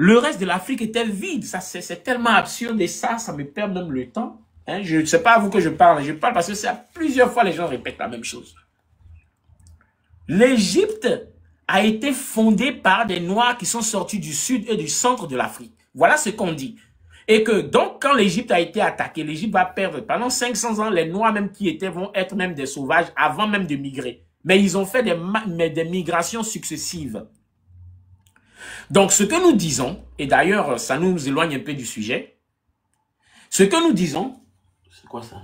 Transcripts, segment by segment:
Le reste de l'Afrique était vide. Ça, c'est tellement absurde et ça me perd même le temps. Hein, je ne sais pas à vous que je parle parce que c'est plusieurs fois les gens répètent la même chose. L'Égypte a été fondée par des Noirs qui sont sortis du sud et du centre de l'Afrique. Voilà ce qu'on dit. Et que donc, quand l'Égypte a été attaquée, l'Égypte va perdre pendant 500 ans, les Noirs même qui étaient vont être même des sauvages avant même de migrer. Mais ils ont fait des migrations successives. Donc, ce que nous disons, et d'ailleurs, ça nous éloigne un peu du sujet, ce que nous disons, c'est quoi ça?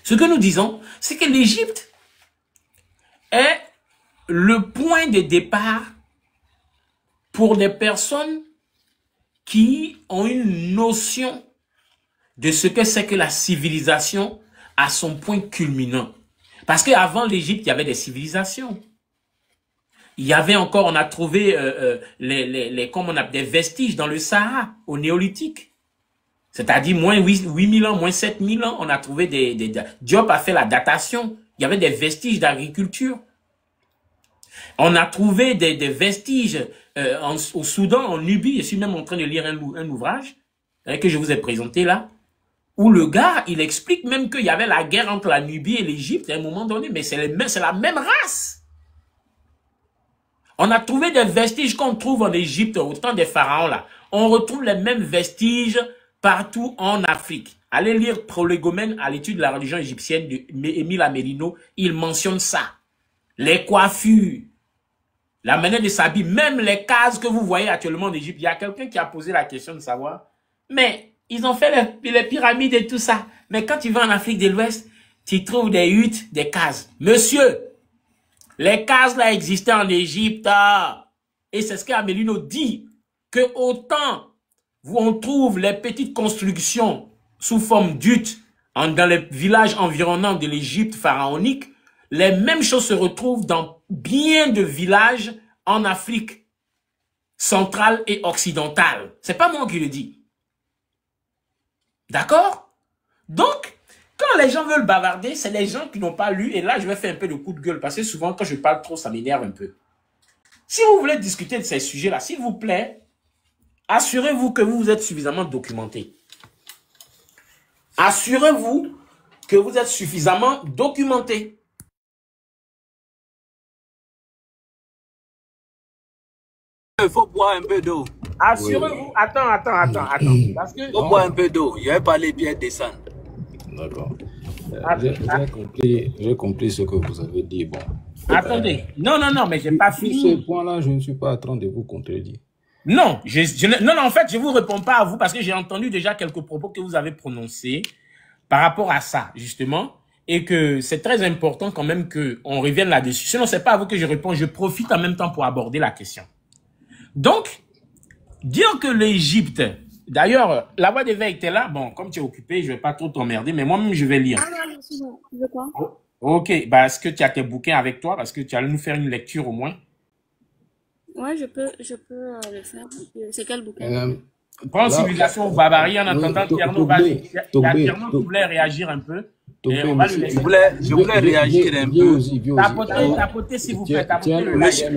Ce que nous disons, c'est que l'Égypte est le point de départ pour des personnes qui ont une notion de ce que c'est que la civilisation à son point culminant. Parce qu'avant l'Égypte, il y avait des civilisations. Il y avait encore, on a trouvé comme on appelle, des vestiges dans le Sahara, au néolithique. C'est-à-dire moins 8000 ans, moins 7000 ans, on a trouvé Diop a fait la datation. Il y avait des vestiges d'agriculture. On a trouvé des vestiges au Soudan, en Nubie. Je suis même en train de lire un ouvrage que je vous ai présenté là, où le gars, il explique même qu'il y avait la guerre entre la Nubie et l'Égypte à un moment donné, mais c'est la même race. On a trouvé des vestiges qu'on trouve en Égypte au temps des pharaons là. On retrouve les mêmes vestiges partout en Afrique. Allez lire Prolégomène à l'étude de la religion égyptienne d'Émile Amérino, il mentionne ça. Les coiffures, la manière de s'habiller, même les cases que vous voyez actuellement en Égypte. Il y a quelqu'un qui a posé la question de savoir, mais ils ont fait les pyramides et tout ça. Mais quand tu vas en Afrique de l'Ouest, tu trouves des huttes, des cases. Monsieur, les cases là existaient en Égypte. Et c'est ce qu'Amélino dit, que autant on trouve les petites constructions sous forme d'huttes dans les villages environnants de l'Égypte pharaonique, les mêmes choses se retrouvent dans bien de villages en Afrique centrale et occidentale. C'est pas moi qui le dis. D'accord? Donc, quand les gens veulent bavarder, c'est les gens qui n'ont pas lu. Et là, je vais faire un peu de coup de gueule parce que souvent, quand je parle trop, ça m'énerve un peu. Si vous voulez discuter de ces sujets-là, s'il vous plaît, assurez-vous que vous êtes suffisamment documenté. Assurez-vous que vous êtes suffisamment documenté. Il faut boire un peu d'eau. Assurez-vous. Oui. Attends. Parce que... Il faut boire un peu d'eau. Je vais parler bien descendre. D'accord. J'ai compris ce que vous avez dit. Bon. Attendez. Non, mais je n'ai pas fini. Sur ce point-là, je ne suis pas en train de vous contredire. Non, non, en fait, je ne vous réponds pas à vous parce que j'ai entendu déjà quelques propos que vous avez prononcés par rapport à ça, justement, et que c'est très important quand même qu'on revienne là-dessus. Sinon, ce n'est pas à vous que je réponds, je profite en même temps pour aborder la question. Donc, dire que l'Égypte, d'ailleurs, la voix d'éveil était là, bon, comme tu es occupé, je ne vais pas trop t'emmerder, mais moi-même, je vais lire. Ah non, c'est bon, je veux pas. Ok, bah, est-ce que tu as tes bouquins avec toi parce que tu allais nous faire une lecture au moins? Ouais, je peux le faire. C'est quel bouquin? Prends Civilisation ou Barbarie en attendant Tierno. Il y a Tierno qui voulait réagir un peu. Et on va le laisser. Je voulais réagir un peu. Tapotez, s'il vous plaît.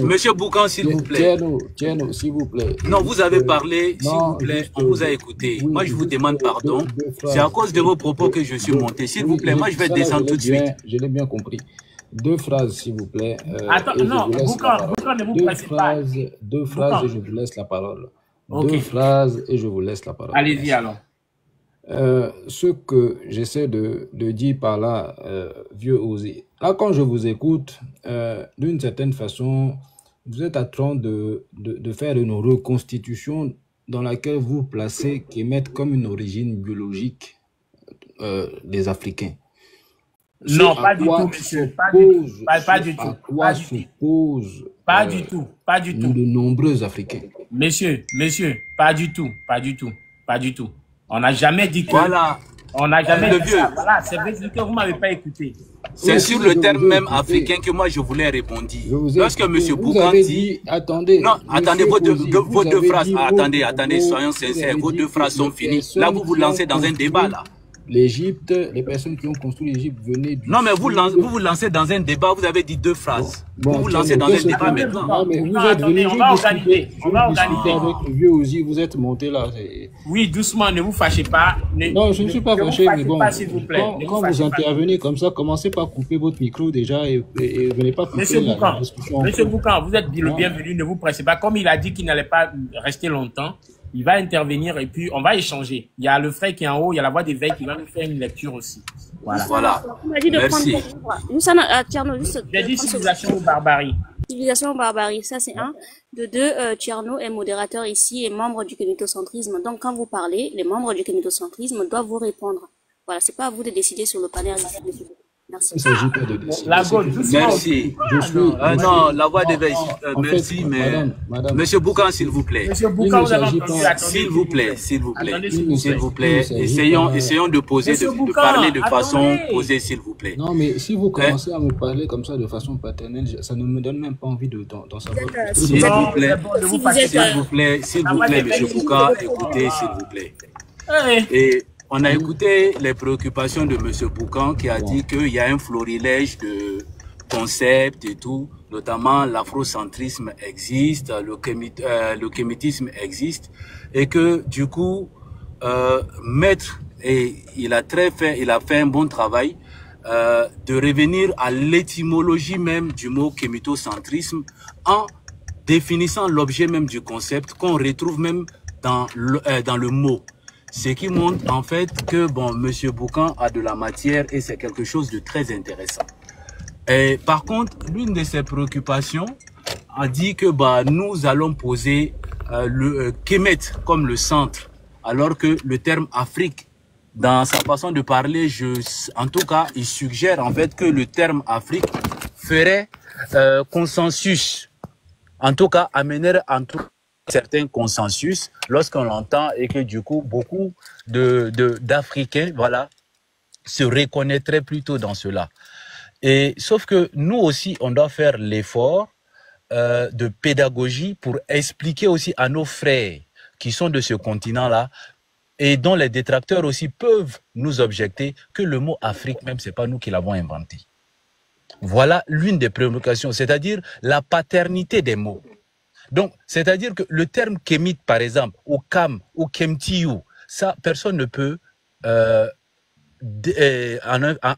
Monsieur Boucan, s'il vous plaît. Tierno, s'il vous plaît. Non, vous avez parlé, s'il vous plaît, on vous a écouté. Moi, je vous demande pardon. C'est à cause de vos propos que je suis monté. S'il vous plaît, moi, je vais descendre tout de suite. Je l'ai bien compris. Deux phrases, s'il vous plaît. Attends, non, Boucan, ne vous pressez pas. Deux phrases et je vous laisse la parole. Deux phrases et je vous laisse la parole. Allez-y alors. Ce que j'essaie de dire par là, vieux Osé, là quand je vous écoute, d'une certaine façon, vous êtes en train de faire une reconstitution dans laquelle vous placez Kemet comme une origine biologique des Africains. Non, pas du tout, monsieur. Pas du tout. Pas du tout. De nombreux Africains. Monsieur, pas du tout. On n'a jamais dit que... Voilà. On n'a jamais dit ça. Voilà, c'est vrai que vous ne m'avez pas écouté. C'est sur le terme même africain que moi je voulais répondre. Lorsque M. Boucan dit... Attendez. Non, attendez, vos deux phrases. Attendez, soyons sincères. Vos deux phrases sont finies. Là, vous vous lancez dans un débat, là. l'Égypte, les personnes qui ont construit l'Égypte venaient du Non, mais vous sud. vous lancez dans un débat, vous avez dit deux phrases. Bon, Vous lancez dans un débat maintenant. Non, mais vous êtes Attendez, venu on va organiser. On va discuter organiser. avec le vieux Ozzy, vous êtes monté là. Oui, doucement, ne vous fâchez pas. Non, je ne suis pas fâché, mais bon, s'il vous plaît. quand vous intervenez comme ça, commencez par couper votre micro déjà et venez pas couper la discussion. Monsieur Boucan, vous êtes le bienvenu, ne vous pressez pas. Comme il a dit qu'il n'allait pas rester longtemps, il va intervenir et puis on va échanger. Il y a le frère qui est en haut, il y a la voix d'éveil qui va nous faire une lecture aussi. Voilà. On m'a dit de Merci. prendre. Nous sommes à Tcherno, juste. J'ai dit civilisation ou barbarie. Civilisation ou barbarie, ça c'est un. De deux, Tcherno est modérateur ici et membre du kémitocentrisme. Donc quand vous parlez, les membres du kémitocentrisme doivent vous répondre. Voilà, c'est pas à vous de décider sur le panel. Merci. Il ne s'agit pas de décider. La gauche, Merci. Non, la voix d'éveil. Merci, mais Monsieur Boucan, s'il vous plaît. Monsieur Boucan, vous avez entendu. S'il vous plaît, s'il vous plaît, Attendez, s'il vous plaît, essayons de poser, de parler de façon posée, s'il vous plaît. Non, mais si vous commencez à me parler comme ça de façon paternelle, ça ne me donne même pas envie d'en savoir plus. S'il vous plaît, s'il vous plaît, Monsieur Boucan, écoutez, s'il vous plaît. Et on a écouté les préoccupations de M. Boucan qui a dit qu'il y a un florilège de concepts et tout, notamment l'afrocentrisme existe, le kémitisme existe, et que du coup, Maître, et il a fait un bon travail de revenir à l'étymologie même du mot kémitocentrisme en définissant l'objet même du concept qu'on retrouve même dans le mot. Ce qui montre en fait que bon, Monsieur Boucan a de la matière et c'est quelque chose de très intéressant. Et par contre, l'une de ses préoccupations a dit que bah, nous allons poser le Kemet comme le centre, alors que le terme Afrique, dans sa façon de parler, en tout cas, il suggère en fait que le terme Afrique ferait consensus, en tout cas, amènerait entre certains consensus lorsqu'on l'entend et que du coup beaucoup d'Africains voilà se reconnaîtraient plutôt dans cela. Et sauf que nous aussi on doit faire l'effort de pédagogie pour expliquer aussi à nos frères qui sont de ce continent-là et dont les détracteurs aussi peuvent nous objecter que le mot Afrique même c'est pas nous qui l'avons inventé. Voilà l'une des préoccupations, c'est-à-dire la paternité des mots. Donc, c'est-à-dire que le terme kémite, par exemple, ou kam, ou kemtiou, ça, personne ne peut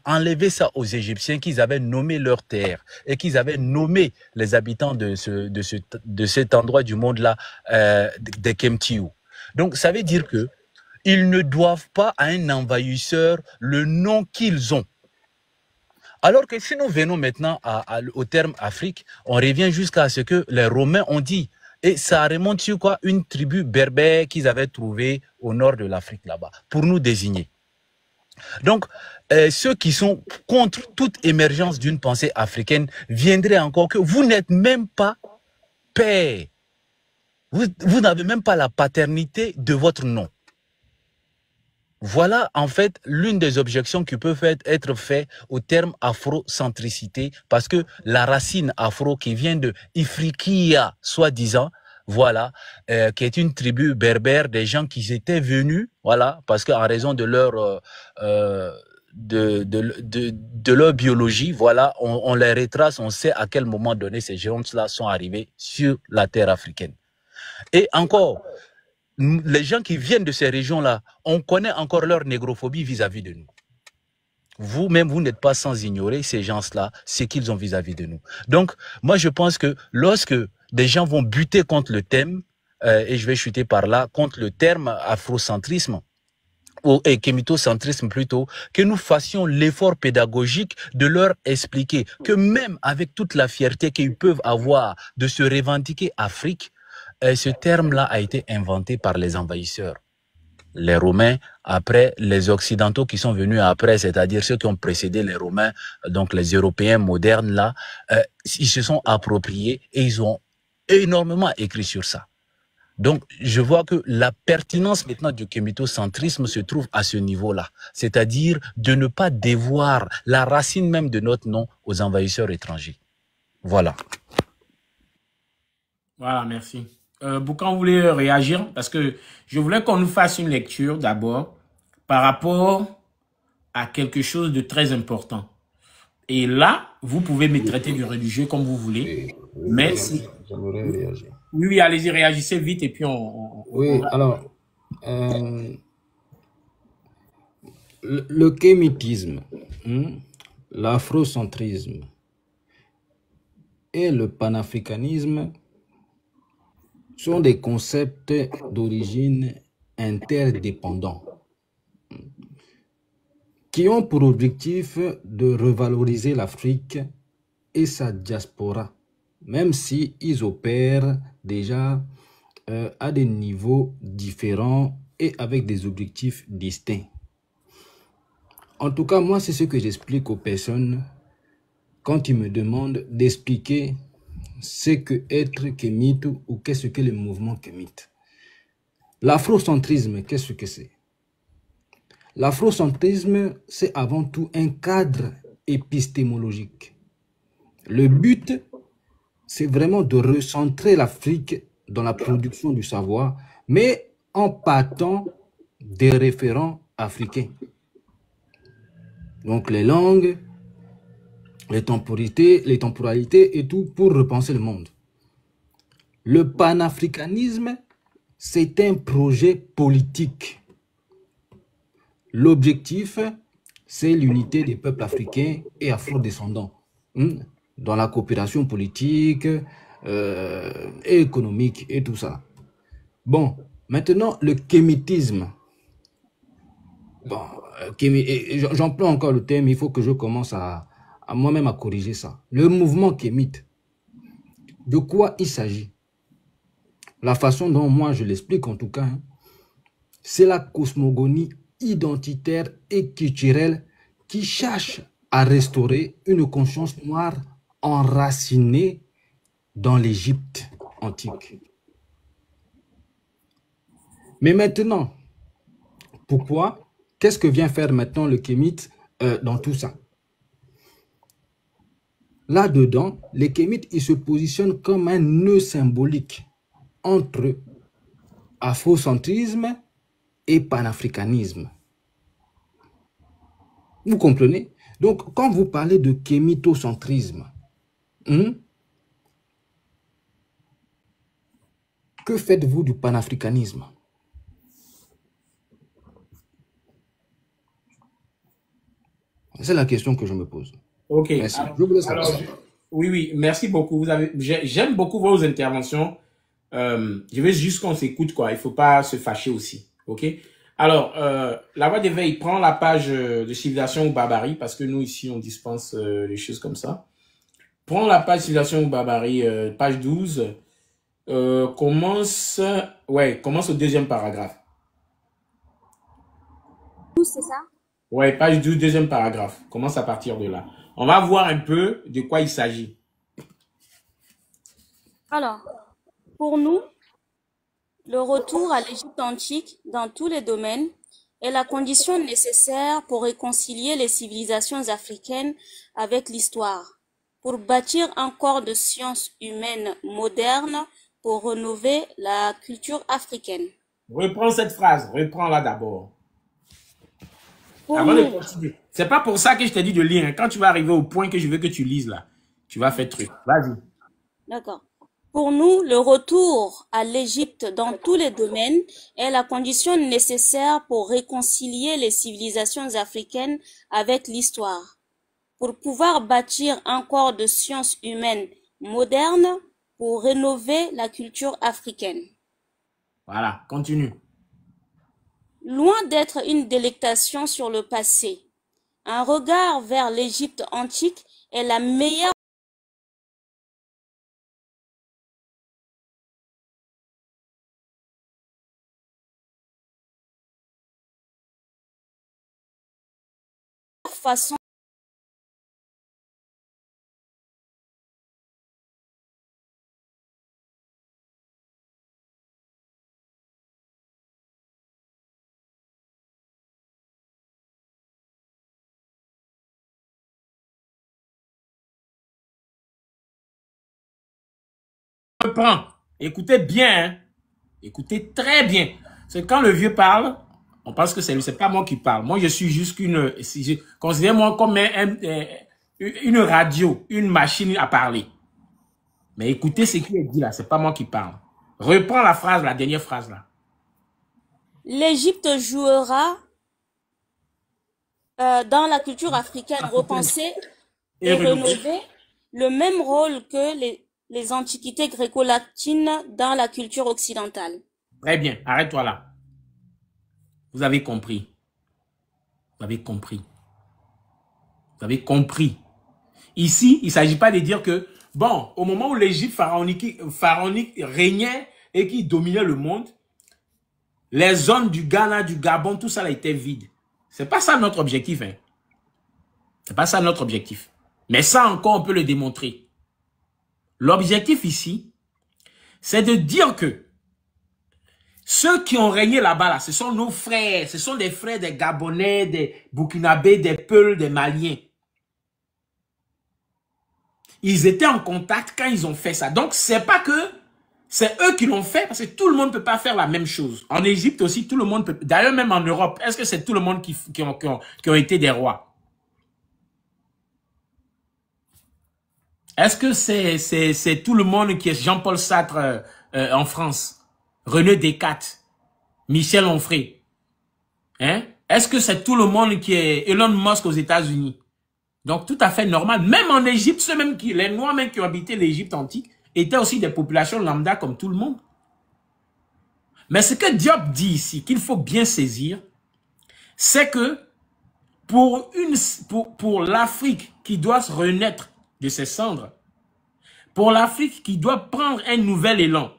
enlever ça aux Égyptiens qu'ils avaient nommé leur terre et qu'ils avaient nommé les habitants de cet endroit du monde-là des kemtiou. Donc, ça veut dire que ils ne doivent pas à un envahisseur le nom qu'ils ont. Alors que si nous venons maintenant au terme Afrique, on revient jusqu'à ce que les Romains ont dit. Et ça remonte sur quoi? Une tribu berbère qu'ils avaient trouvée au nord de l'Afrique là-bas, pour nous désigner. Donc, ceux qui sont contre toute émergence d'une pensée africaine viendraient encore que vous n'êtes même pas père. Vous n'avez même pas la paternité de votre nom. Voilà en fait l'une des objections qui peut être faite au terme afrocentricité parce que la racine afro qui vient de Ifriqiya, soi-disant, voilà, qui est une tribu berbère des gens qui étaient venus, voilà, parce qu'en raison de leur de leur biologie, voilà, on les retrace, on sait à quel moment donné ces géants-là sont arrivés sur la terre africaine. Et encore, les gens qui viennent de ces régions-là, on connaît encore leur négrophobie vis-à-vis de nous. Vous-même, vous n'êtes pas sans ignorer ces gens-là, ce qu'ils ont vis-à-vis de nous. Donc, moi, je pense que lorsque des gens vont buter contre le thème, et je vais chuter par là, contre le terme afrocentrisme, ou kémitocentrisme plutôt, que nous fassions l'effort pédagogique de leur expliquer que même avec toute la fierté qu'ils peuvent avoir de se revendiquer Afrique, ce terme-là a été inventé par les envahisseurs. Les Romains, après les Occidentaux qui sont venus après, c'est-à-dire ceux qui ont précédé les Romains, donc les Européens modernes là, ils se sont appropriés et ils ont énormément écrit sur ça. Donc, je vois que la pertinence maintenant du kémitocentrisme se trouve à ce niveau-là, c'est-à-dire de ne pas dévoir la racine même de notre nom aux envahisseurs étrangers. Voilà. Voilà, merci. Boucan voulait réagir parce que je voulais qu'on nous fasse une lecture d'abord par rapport à quelque chose de très important. Et là, vous pouvez me traiter de religieux comme vous voulez. Mais j'aimerais réagir. Oui, allez-y, réagissez vite et puis Oui, alors, le kémitisme, l'afrocentrisme et le panafricanisme sont des concepts d'origine interdépendants qui ont pour objectif de revaloriser l'Afrique et sa diaspora, même si ils opèrent déjà à des niveaux différents et avec des objectifs distincts. En tout cas, moi, c'est ce que j'explique aux personnes quand ils me demandent d'expliquer ce que être kémite ou qu'est-ce que le mouvement kémite. L'afrocentrisme, qu'est-ce que c'est? L'afrocentrisme, c'est avant tout un cadre épistémologique. Le but, c'est vraiment de recentrer l'Afrique dans la production du savoir, mais en partant des référents africains. Donc les langues, les temporalités et tout pour repenser le monde. Le panafricanisme, c'est un projet politique. L'objectif, c'est l'unité des peuples africains et afro-descendants dans la coopération politique et économique et tout ça. Bon, maintenant, le kémitisme. Bon, j'emploie encore le terme, il faut que je commence à moi-même à corriger ça. Le mouvement kémite, de quoi il s'agit? La façon dont moi je l'explique en tout cas, c'est la cosmogonie identitaire et culturelle qui cherche à restaurer une conscience noire enracinée dans l'Égypte antique. Mais maintenant, pourquoi? Qu'est-ce que vient faire maintenant le kémite dans tout ça? Là-dedans, les kémites, ils se positionnent comme un nœud symbolique entre afrocentrisme et panafricanisme. Vous comprenez? Donc, quand vous parlez de kémitocentrisme, que faites-vous du panafricanisme? C'est la question que je me pose. Ok. Merci. Je vous laisse oui, merci beaucoup. J'aime beaucoup vos interventions. Je veux juste qu'on s'écoute, quoi. Il ne faut pas se fâcher aussi. Ok. Alors, la voix d'éveil prend la page de civilisation ou barbarie, parce que nous, ici, on dispense les choses comme ça. Prends la page civilisation ou barbarie, page 12. Commence au deuxième paragraphe. C'est ça? Ouais, page 12, deuxième paragraphe. Commence à partir de là. On va voir un peu de quoi il s'agit. Alors, pour nous, le retour à l'Égypte antique dans tous les domaines est la condition nécessaire pour réconcilier les civilisations africaines avec l'histoire, pour bâtir un corps de sciences humaines modernes, pour rénover la culture africaine. Reprends cette phrase, reprends-la d'abord. Avant de continuer. C'est pas pour ça que je t'ai dit de lire. Quand tu vas arriver au point que je veux que tu lises là, tu vas faire truc. Vas-y. D'accord. Pour nous, le retour à l'Égypte dans tous les domaines est la condition nécessaire pour réconcilier les civilisations africaines avec l'histoire, pour pouvoir bâtir un corps de sciences humaines modernes, pour rénover la culture africaine. Voilà, continue. Loin d'être une délectation sur le passé, un regard vers l'Égypte antique est la meilleure façon Reprends. Écoutez bien. Hein. Écoutez très bien. C'est quand le vieux parle, On pense que c'est pas moi qui parle. Moi, je suis juste considérez-moi comme une radio, une machine à parler. Mais écoutez ce qui est dit là, c'est pas moi qui parle. Reprends la phrase, la dernière phrase là. L'Égypte jouera dans la culture africaine repensée et rénovée le même rôle que les antiquités gréco-latines dans la culture occidentale. Très bien, arrête-toi là. Vous avez compris. Vous avez compris. Vous avez compris. Ici, il ne s'agit pas de dire que, bon, au moment où l'Égypte pharaonique régnait et qui dominait le monde, les zones du Ghana, du Gabon, tout ça là était vide. C'est pas ça notre objectif. Hein. C'est pas ça notre objectif. Mais ça encore, on peut le démontrer. L'objectif ici, c'est de dire que ceux qui ont régné là-bas, là, ce sont nos frères. Ce sont des frères des Gabonais, des Burkinabés, des Peuls, des Maliens. Ils étaient en contact quand ils ont fait ça. Donc, c'est pas que c'est eux qui l'ont fait, parce que tout le monde ne peut pas faire la même chose. En Égypte aussi, tout le monde peut. D'ailleurs, même en Europe, est-ce que c'est tout le monde qui ont été des rois? Est-ce que c'est tout le monde qui est Jean-Paul Sartre en France? René Descartes, Michel Onfray. Hein? Est-ce que c'est tout le monde qui est Elon Musk aux États-Unis? Donc, tout à fait normal. Même en Égypte, les Noirs même qui ont habité l'Égypte antique étaient aussi des populations lambda comme tout le monde. Mais ce que Diop dit ici, qu'il faut bien saisir, c'est que pour l'Afrique qui doit se renaître de ses cendres, pour l'Afrique qui doit prendre un nouvel élan,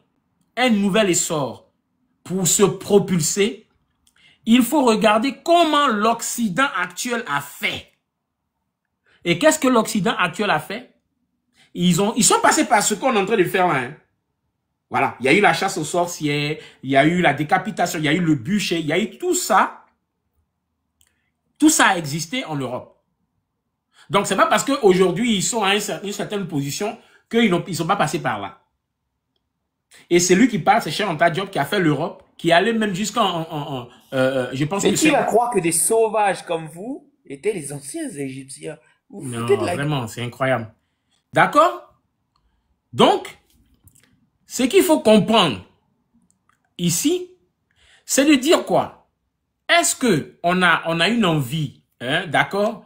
un nouvel essor pour se propulser, il faut regarder comment l'Occident actuel a fait. Et qu'est-ce que l'Occident actuel a fait? Ils sont passés par ce qu'on est en train de faire là. Hein. Voilà, il y a eu la chasse aux sorcières, il y a eu la décapitation, il y a eu le bûcher, il y a eu tout ça. Tout ça a existé en Europe. Donc, c'est pas parce qu'aujourd'hui, ils sont à une certaine position qu'ils ne sont pas passés par là. Et c'est lui qui parle, c'est Cheikh Anta Diop qui a fait l'Europe, qui allait même jusqu'en... je pense mais qui va croire que des sauvages comme vous étaient les anciens Égyptiens? Non, vraiment, c'est incroyable. D'accord? Donc, ce qu'il faut comprendre ici, c'est de dire quoi? Est-ce que on a une envie, hein, d'accord?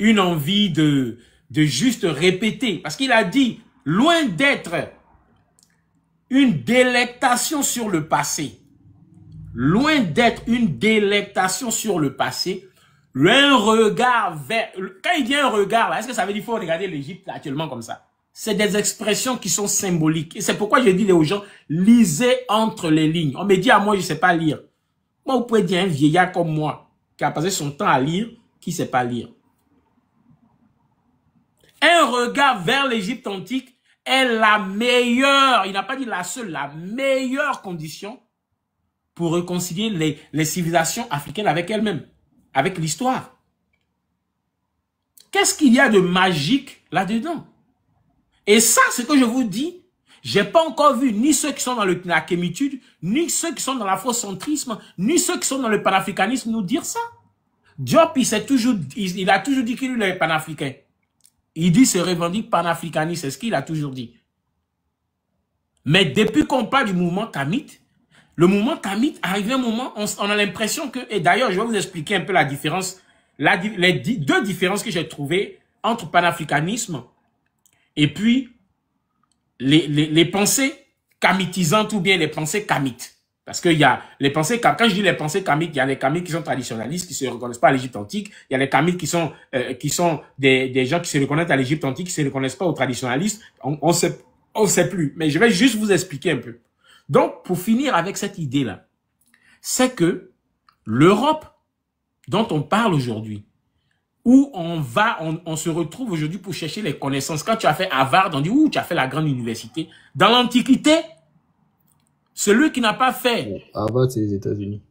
Une envie de juste répéter. Parce qu'il a dit, loin d'être une délectation sur le passé, loin d'être une délectation sur le passé, un regard vers... Quand il dit un regard, est-ce que ça veut dire qu'il faut regarder l'Égypte actuellement comme ça? C'est des expressions qui sont symboliques. Et c'est pourquoi je dis aux gens, lisez entre les lignes. On me dit à moi, je ne sais pas lire. Moi, vous pouvez dire un vieillard comme moi, qui a passé son temps à lire, qui ne sait pas lire. Un regard vers l'Égypte antique est la meilleure, il n'a pas dit la seule, la meilleure condition pour réconcilier les civilisations africaines avec elles-mêmes, avec l'histoire. Qu'est-ce qu'il y a de magique là-dedans? Et ça, c'est que je vous dis, j'ai pas encore vu ni ceux qui sont dans la kémitude, ni ceux qui sont dans l'afrocentrisme, ni ceux qui sont dans le panafricanisme nous dire ça. Diop, il a toujours dit qu'il est panafricain. Il dit se revendique panafricaniste, c'est ce qu'il a toujours dit. Mais depuis qu'on parle du mouvement kamite, le mouvement kamite, arrivé un moment, on a l'impression que, et d'ailleurs, je vais vous expliquer un peu la différence, les deux différences que j'ai trouvées entre panafricanisme et puis les pensées kamitisantes ou bien les pensées kamites. Parce qu'il y a les pensées, quand je dis les pensées kamites, il y a les kamites qui sont traditionnalistes, qui ne se reconnaissent pas à l'Égypte antique. Il y a les kamites qui sont des gens qui se reconnaissent à l'Égypte antique, qui ne se reconnaissent pas aux traditionnalistes. On sait plus. Mais je vais juste vous expliquer un peu. Donc, pour finir avec cette idée-là, c'est que l'Europe dont on parle aujourd'hui, où on se retrouve aujourd'hui pour chercher les connaissances. Quand tu as fait Harvard, on dit, ouh, tu as fait la grande université. Dans l'Antiquité, celui qui n'a pas fait... Harvard, c'est les États-Unis.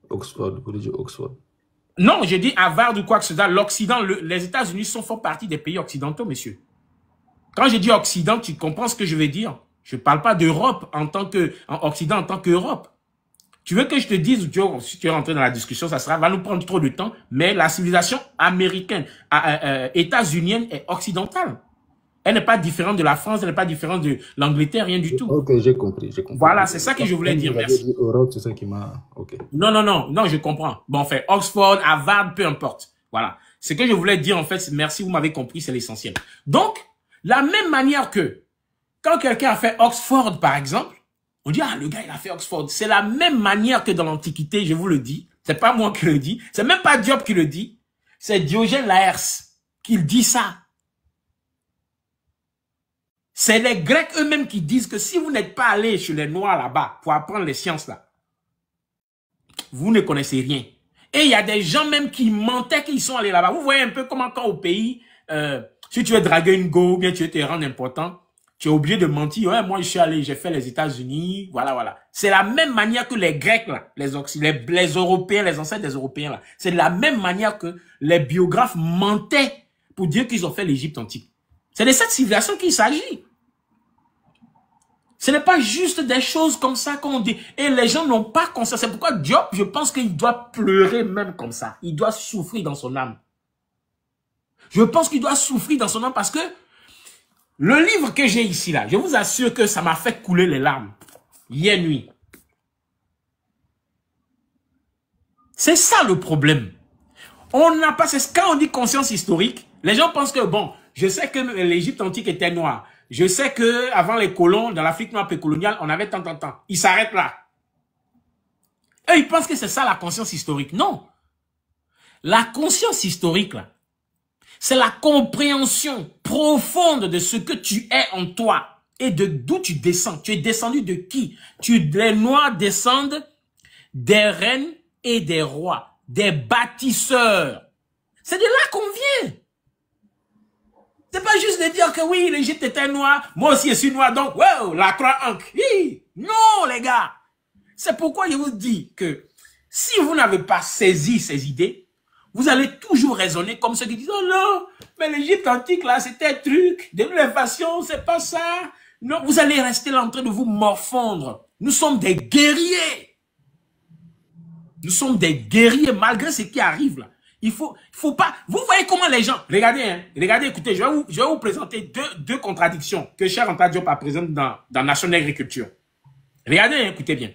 Oxford, vous voulez dire Oxford. Non, j'ai dit Harvard ou quoi que ce soit. L'Occident, les États-Unis font partie des pays occidentaux, monsieur. Quand je dis Occident, tu comprends ce que je veux dire. Je ne parle pas d'Europe en tant que... Occident en tant qu'Europe. Tu veux que je te dise, ou si tu es rentré dans la discussion, va nous prendre trop de temps, mais la civilisation américaine, états-unienne et occidentale, elle n'est pas différente de la France, elle n'est pas différente de l'Angleterre, rien du tout. Ok, j'ai compris. Voilà, c'est ça que je voulais dire, merci. Europe, c'est ça qui m'a... Ok. Non, je comprends. Bon, en fait, Oxford, Harvard, peu importe. Voilà. Ce que je voulais dire, en fait, merci, vous m'avez compris, c'est l'essentiel. Donc, la même manière que, quand quelqu'un a fait Oxford, par exemple, on dit, ah, le gars, il a fait Oxford. C'est la même manière que dans l'Antiquité, je vous le dis. C'est pas moi qui le dis. C'est même pas Diop qui le dit. C'est Diogène Laërce qui dit ça. C'est les Grecs eux-mêmes qui disent que si vous n'êtes pas allé chez les Noirs là-bas pour apprendre les sciences là, vous ne connaissez rien. Et il y a des gens même qui mentaient qu'ils sont allés là-bas. Vous voyez un peu comment quand au pays, si tu veux draguer une go, ou bien tu veux te rendre important, tu es obligé de mentir. Ouais, moi je suis allé, j'ai fait les États-Unis, voilà. C'est la même manière que les Grecs là, les Européens, les ancêtres des Européens là. C'est de la même manière que les biographes mentaient pour dire qu'ils ont fait l'Égypte antique. C'est de cette civilisation qu'il s'agit. Ce n'est pas juste des choses comme ça qu'on dit. Et les gens n'ont pas conscience. C'est pourquoi Diop, je pense qu'il doit pleurer même comme ça. Il doit souffrir dans son âme. Je pense qu'il doit souffrir dans son âme parce que le livre que j'ai ici là, je vous assure que ça m'a fait couler les larmes. Hier nuit. C'est ça le problème. On n'a pas, c'est quand on dit conscience historique, les gens pensent que bon, je sais que l'Égypte antique était noire. Je sais que avant les colons, dans l'Afrique noire précoloniale, on avait tant. Ils s'arrêtent là. Eux, ils pensent que c'est ça la conscience historique. Non. La conscience historique, là, c'est la compréhension profonde de ce que tu es en toi et de d'où tu descends. Tu es descendu de qui? Les Noirs descendent des reines et des rois, des bâtisseurs. C'est de là qu'on vient. C'est pas juste de dire que oui, l'Égypte était noire, moi aussi je suis noir, donc, wow, la croix ancre. Non, les gars. C'est pourquoi je vous dis que si vous n'avez pas saisi ces idées, vous allez toujours raisonner comme ceux qui disent, oh non, mais l'Égypte antique, là, c'était un truc, de l'invasion, c'est pas ça. Non, vous allez rester là en train de vous morfondre. Nous sommes des guerriers. Nous sommes des guerriers malgré ce qui arrive là. Il faut pas... Vous voyez comment les gens... Regardez, hein, regardez, écoutez, je vais vous présenter deux contradictions que Cheikh Anta Diop a présentes dans Nation Agriculture. Regardez, hein, écoutez bien.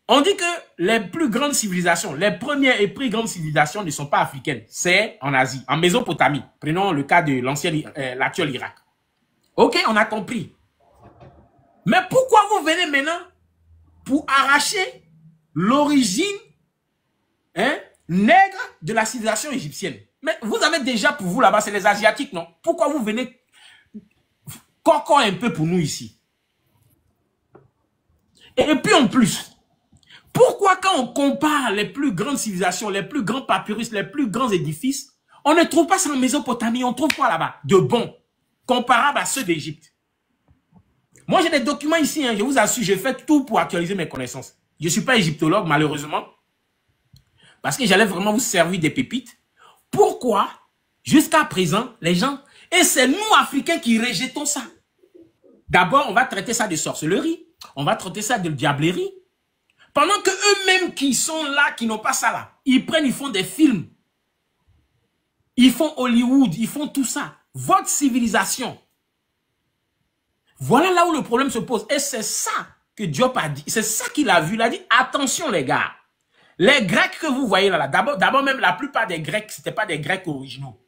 On dit que les plus grandes civilisations, les premières et plus grandes civilisations ne sont pas africaines. C'est en Asie, en Mésopotamie. Prenons le cas de l'actuel Irak. Ok, on a compris. Mais pourquoi vous venez maintenant pour arracher l'origine, hein, nègre de la civilisation égyptienne? Mais vous avez déjà pour vous là-bas, c'est les Asiatiques, non? Pourquoi vous venez coco un peu pour nous ici? Et puis en plus, pourquoi quand on compare les plus grandes civilisations, les plus grands papyrus, les plus grands édifices, on ne trouve pas ça en Mésopotamie, on trouve quoi là-bas de bon, comparable à ceux d'Égypte? Moi j'ai des documents ici, hein, je vous assure, j'ai fait tout pour actualiser mes connaissances. Je ne suis pas égyptologue malheureusement, parce que j'allais vraiment vous servir des pépites. Pourquoi jusqu'à présent les gens, et c'est nous Africains qui rejetons ça. D'abord on va traiter ça de sorcellerie, on va traiter ça de diablerie. Pendant que eux-mêmes qui sont là, qui n'ont pas ça là, ils prennent, ils font des films. Ils font Hollywood, ils font tout ça. Votre civilisation. Voilà là où le problème se pose. Et c'est ça que Diop a dit. C'est ça qu'il a vu. Il a dit, attention les gars. Les Grecs que vous voyez là, d'abord même la plupart des Grecs, c'était pas des Grecs originaux.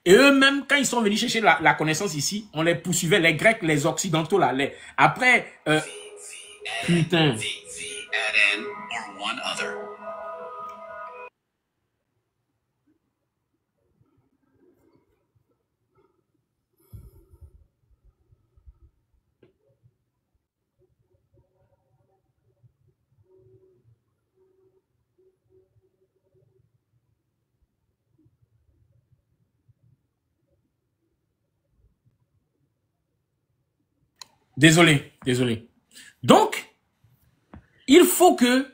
Et eux-mêmes, quand ils sont venus chercher la connaissance ici, on les poursuivait, les Grecs, les Occidentaux là. Après, putain. Désolé. Donc, il faut que,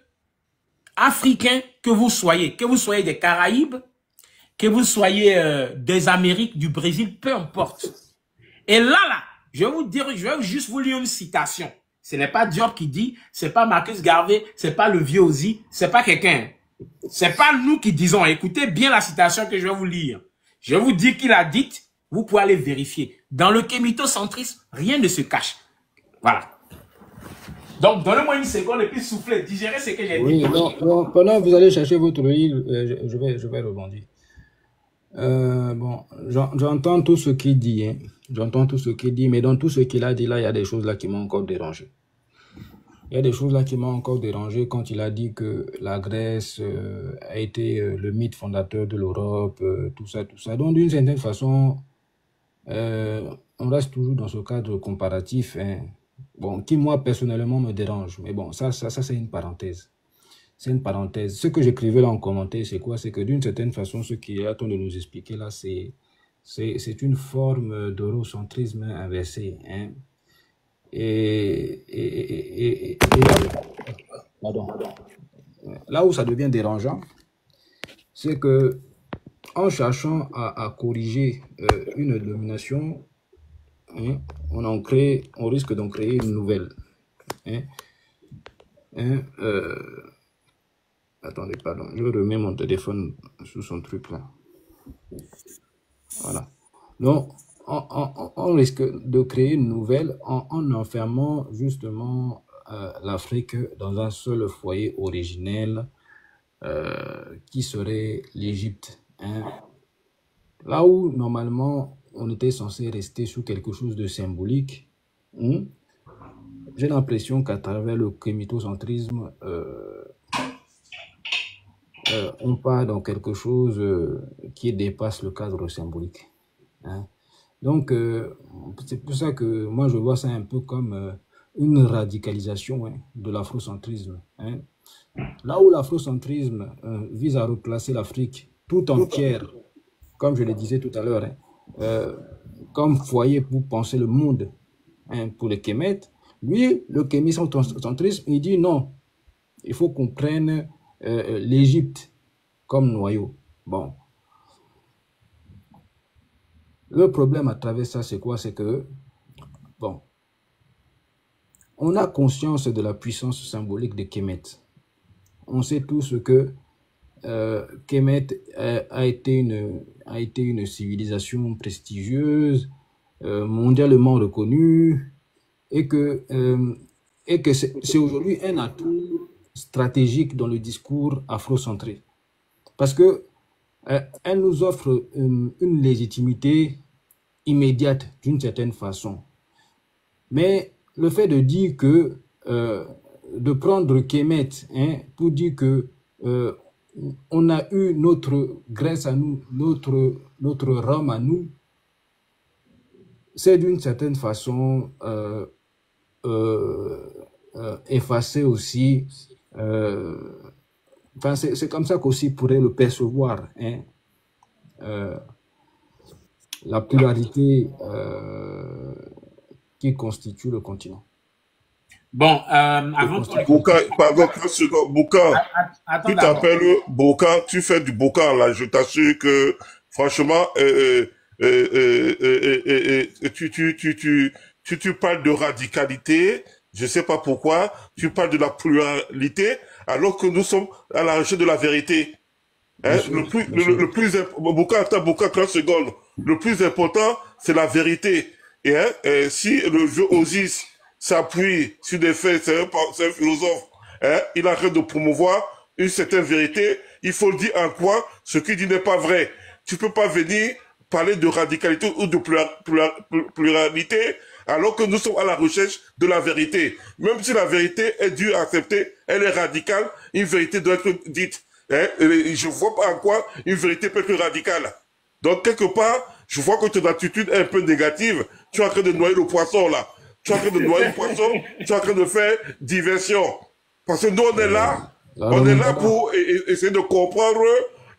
Africains, que vous soyez des Caraïbes, que vous soyez des Amériques, du Brésil, peu importe. Et là, je vais juste vous lire une citation. Ce n'est pas Diop qui dit, c'est pas Marcus Garvey, c'est pas le vieux Ozzy, c'est pas quelqu'un. C'est pas nous qui disons. Écoutez bien la citation que je vais vous lire. Je vais vous dire qui l'a dite, vous pouvez aller vérifier. Dans le kémitocentrisme, rien ne se cache. Voilà. Donc, donnez-moi une seconde et puis soufflez, digérez ce que j'ai dit. Oui, non, pendant que vous allez chercher votre livre, je vais rebondir. Bon, j'entends tout ce qu'il dit, hein. J'entends tout ce qu'il dit, mais dans tout ce qu'il a dit là, il y a des choses là qui m'ont encore dérangé. Il y a des choses là qui m'ont encore dérangé quand il a dit que la Grèce a été le mythe fondateur de l'Europe, tout ça, tout ça. Donc, d'une certaine façon, on reste toujours dans ce cadre comparatif, hein, bon, qui moi personnellement me dérange. Mais bon, ça c'est une parenthèse. C'est une parenthèse. Ce que j'écrivais là en commentaire, c'est quoi? C'est que d'une certaine façon, ce qu'il est en train de nous expliquer là, c'est une forme d'eurocentrisme inversé, hein. Pardon. Là où ça devient dérangeant, c'est que en cherchant à corriger une domination, hein, on risque d'en créer une nouvelle. Hein. Attendez, pardon, je remets mon téléphone sous son truc là. Voilà. Donc, on risque de créer une nouvelle en enfermant justement l'Afrique dans un seul foyer originel qui serait l'Égypte. Hein. Là où normalement on était censé rester sur quelque chose de symbolique, hein, j'ai l'impression qu'à travers le kémitocentrisme, on part dans quelque chose qui dépasse le cadre symbolique. Hein. Donc, c'est pour ça que moi je vois ça un peu comme une radicalisation, hein, de l'afrocentrisme. Hein. Là où l'afrocentrisme vise à replacer l'Afrique tout entière, comme je le disais tout à l'heure, hein, comme foyer pour penser le monde, hein, pour les Kémètes, lui, le kémicentrisme, il dit non, il faut qu'on prenne l'Égypte comme noyau. Bon. Le problème à travers ça, c'est quoi? C'est que, bon, on a conscience de la puissance symbolique de Kemet. On sait tous que Kemet a été une civilisation prestigieuse, mondialement reconnue, et que c'est aujourd'hui un atout stratégique dans le discours afrocentré. Parce que elle nous offre une légitimité immédiate d'une certaine façon. Mais le fait de dire que, de prendre Kemet, hein, pour dire que on a eu notre Grèce à nous, notre Rome à nous, c'est d'une certaine façon effacer aussi. Enfin, c'est comme ça qu'aussi pourrait le percevoir, hein, la pluralité qui constitue le continent. Bon, avant pardon, Bouka, tu t'appelles Bouka, tu fais du Bouka là, je t'assure que franchement, tu parles de radicalité, je sais pas pourquoi, tu parles de la pluralité, alors que nous sommes à la recherche de la vérité. Hein, le plus Bouka, 30 secondes. Le plus important, c'est la vérité. Et, hein, si le vieux Osiris s'appuie sur des faits, c'est un philosophe, hein, il a train de promouvoir une certaine vérité, il faut le dire en quoi ce qu'il dit n'est pas vrai. Tu peux pas venir parler de radicalité ou de pluralité alors que nous sommes à la recherche de la vérité. Même si la vérité est dure à accepter, elle est radicale, une vérité doit être dite. Hein? Je vois pas en quoi une vérité peut être radicale. Donc, quelque part, je vois que ton attitude est un peu négative. Tu es en train de noyer le poisson, là. Tu es en train de noyer le poisson, tu es en train de faire diversion. Parce que nous, on est là. On est là pour essayer de comprendre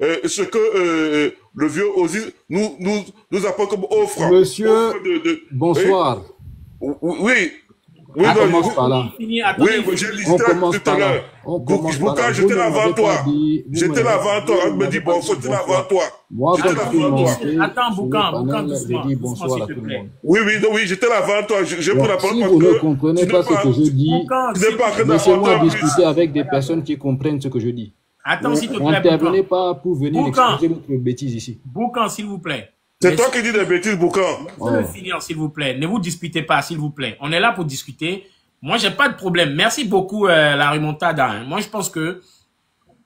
ce que le vieux Osiris nous apporte comme offre. Monsieur, bonsoir. Oui. Oui, On non, commence par là. oui, j'ai dit On ça commence tout à par là. l'heure. On commence par Bouka, là. j'étais là Vous ne avant m'avez toi. pas dit... J'étais là avant toi. On me dit bonsoir, j'étais là avant toi. Moi, quand J'étais je là suis avant toi. monté Attends, sur Boucan, le Boucan, panel, j'ai doucement, dit doucement, bonsoir s'il à te tout le plaît. monde. Oui, oui, non, oui, j'étais là avant toi. J'ai pris la Donc, parole si parce vous ne que comprenez tu pas n'es ce que je dis, Boucan, tu n'es pas en train laissez-moi d'apporter en plus. discuter avec des personnes qui comprennent ce que je dis. attends, s'il te plaît, N'intervenez Boucan. pas pour venir Boucan. exposer votre bêtise ici. Boucan, s'il vous plaît. C'est toi qui dis des bêtises, Boucan. Laissez-le finir, s'il vous plaît. Ne vous disputez pas, s'il vous plaît. On est là pour discuter. Moi, j'ai pas de problème. Merci beaucoup, la remontada. Hein. Moi, je pense que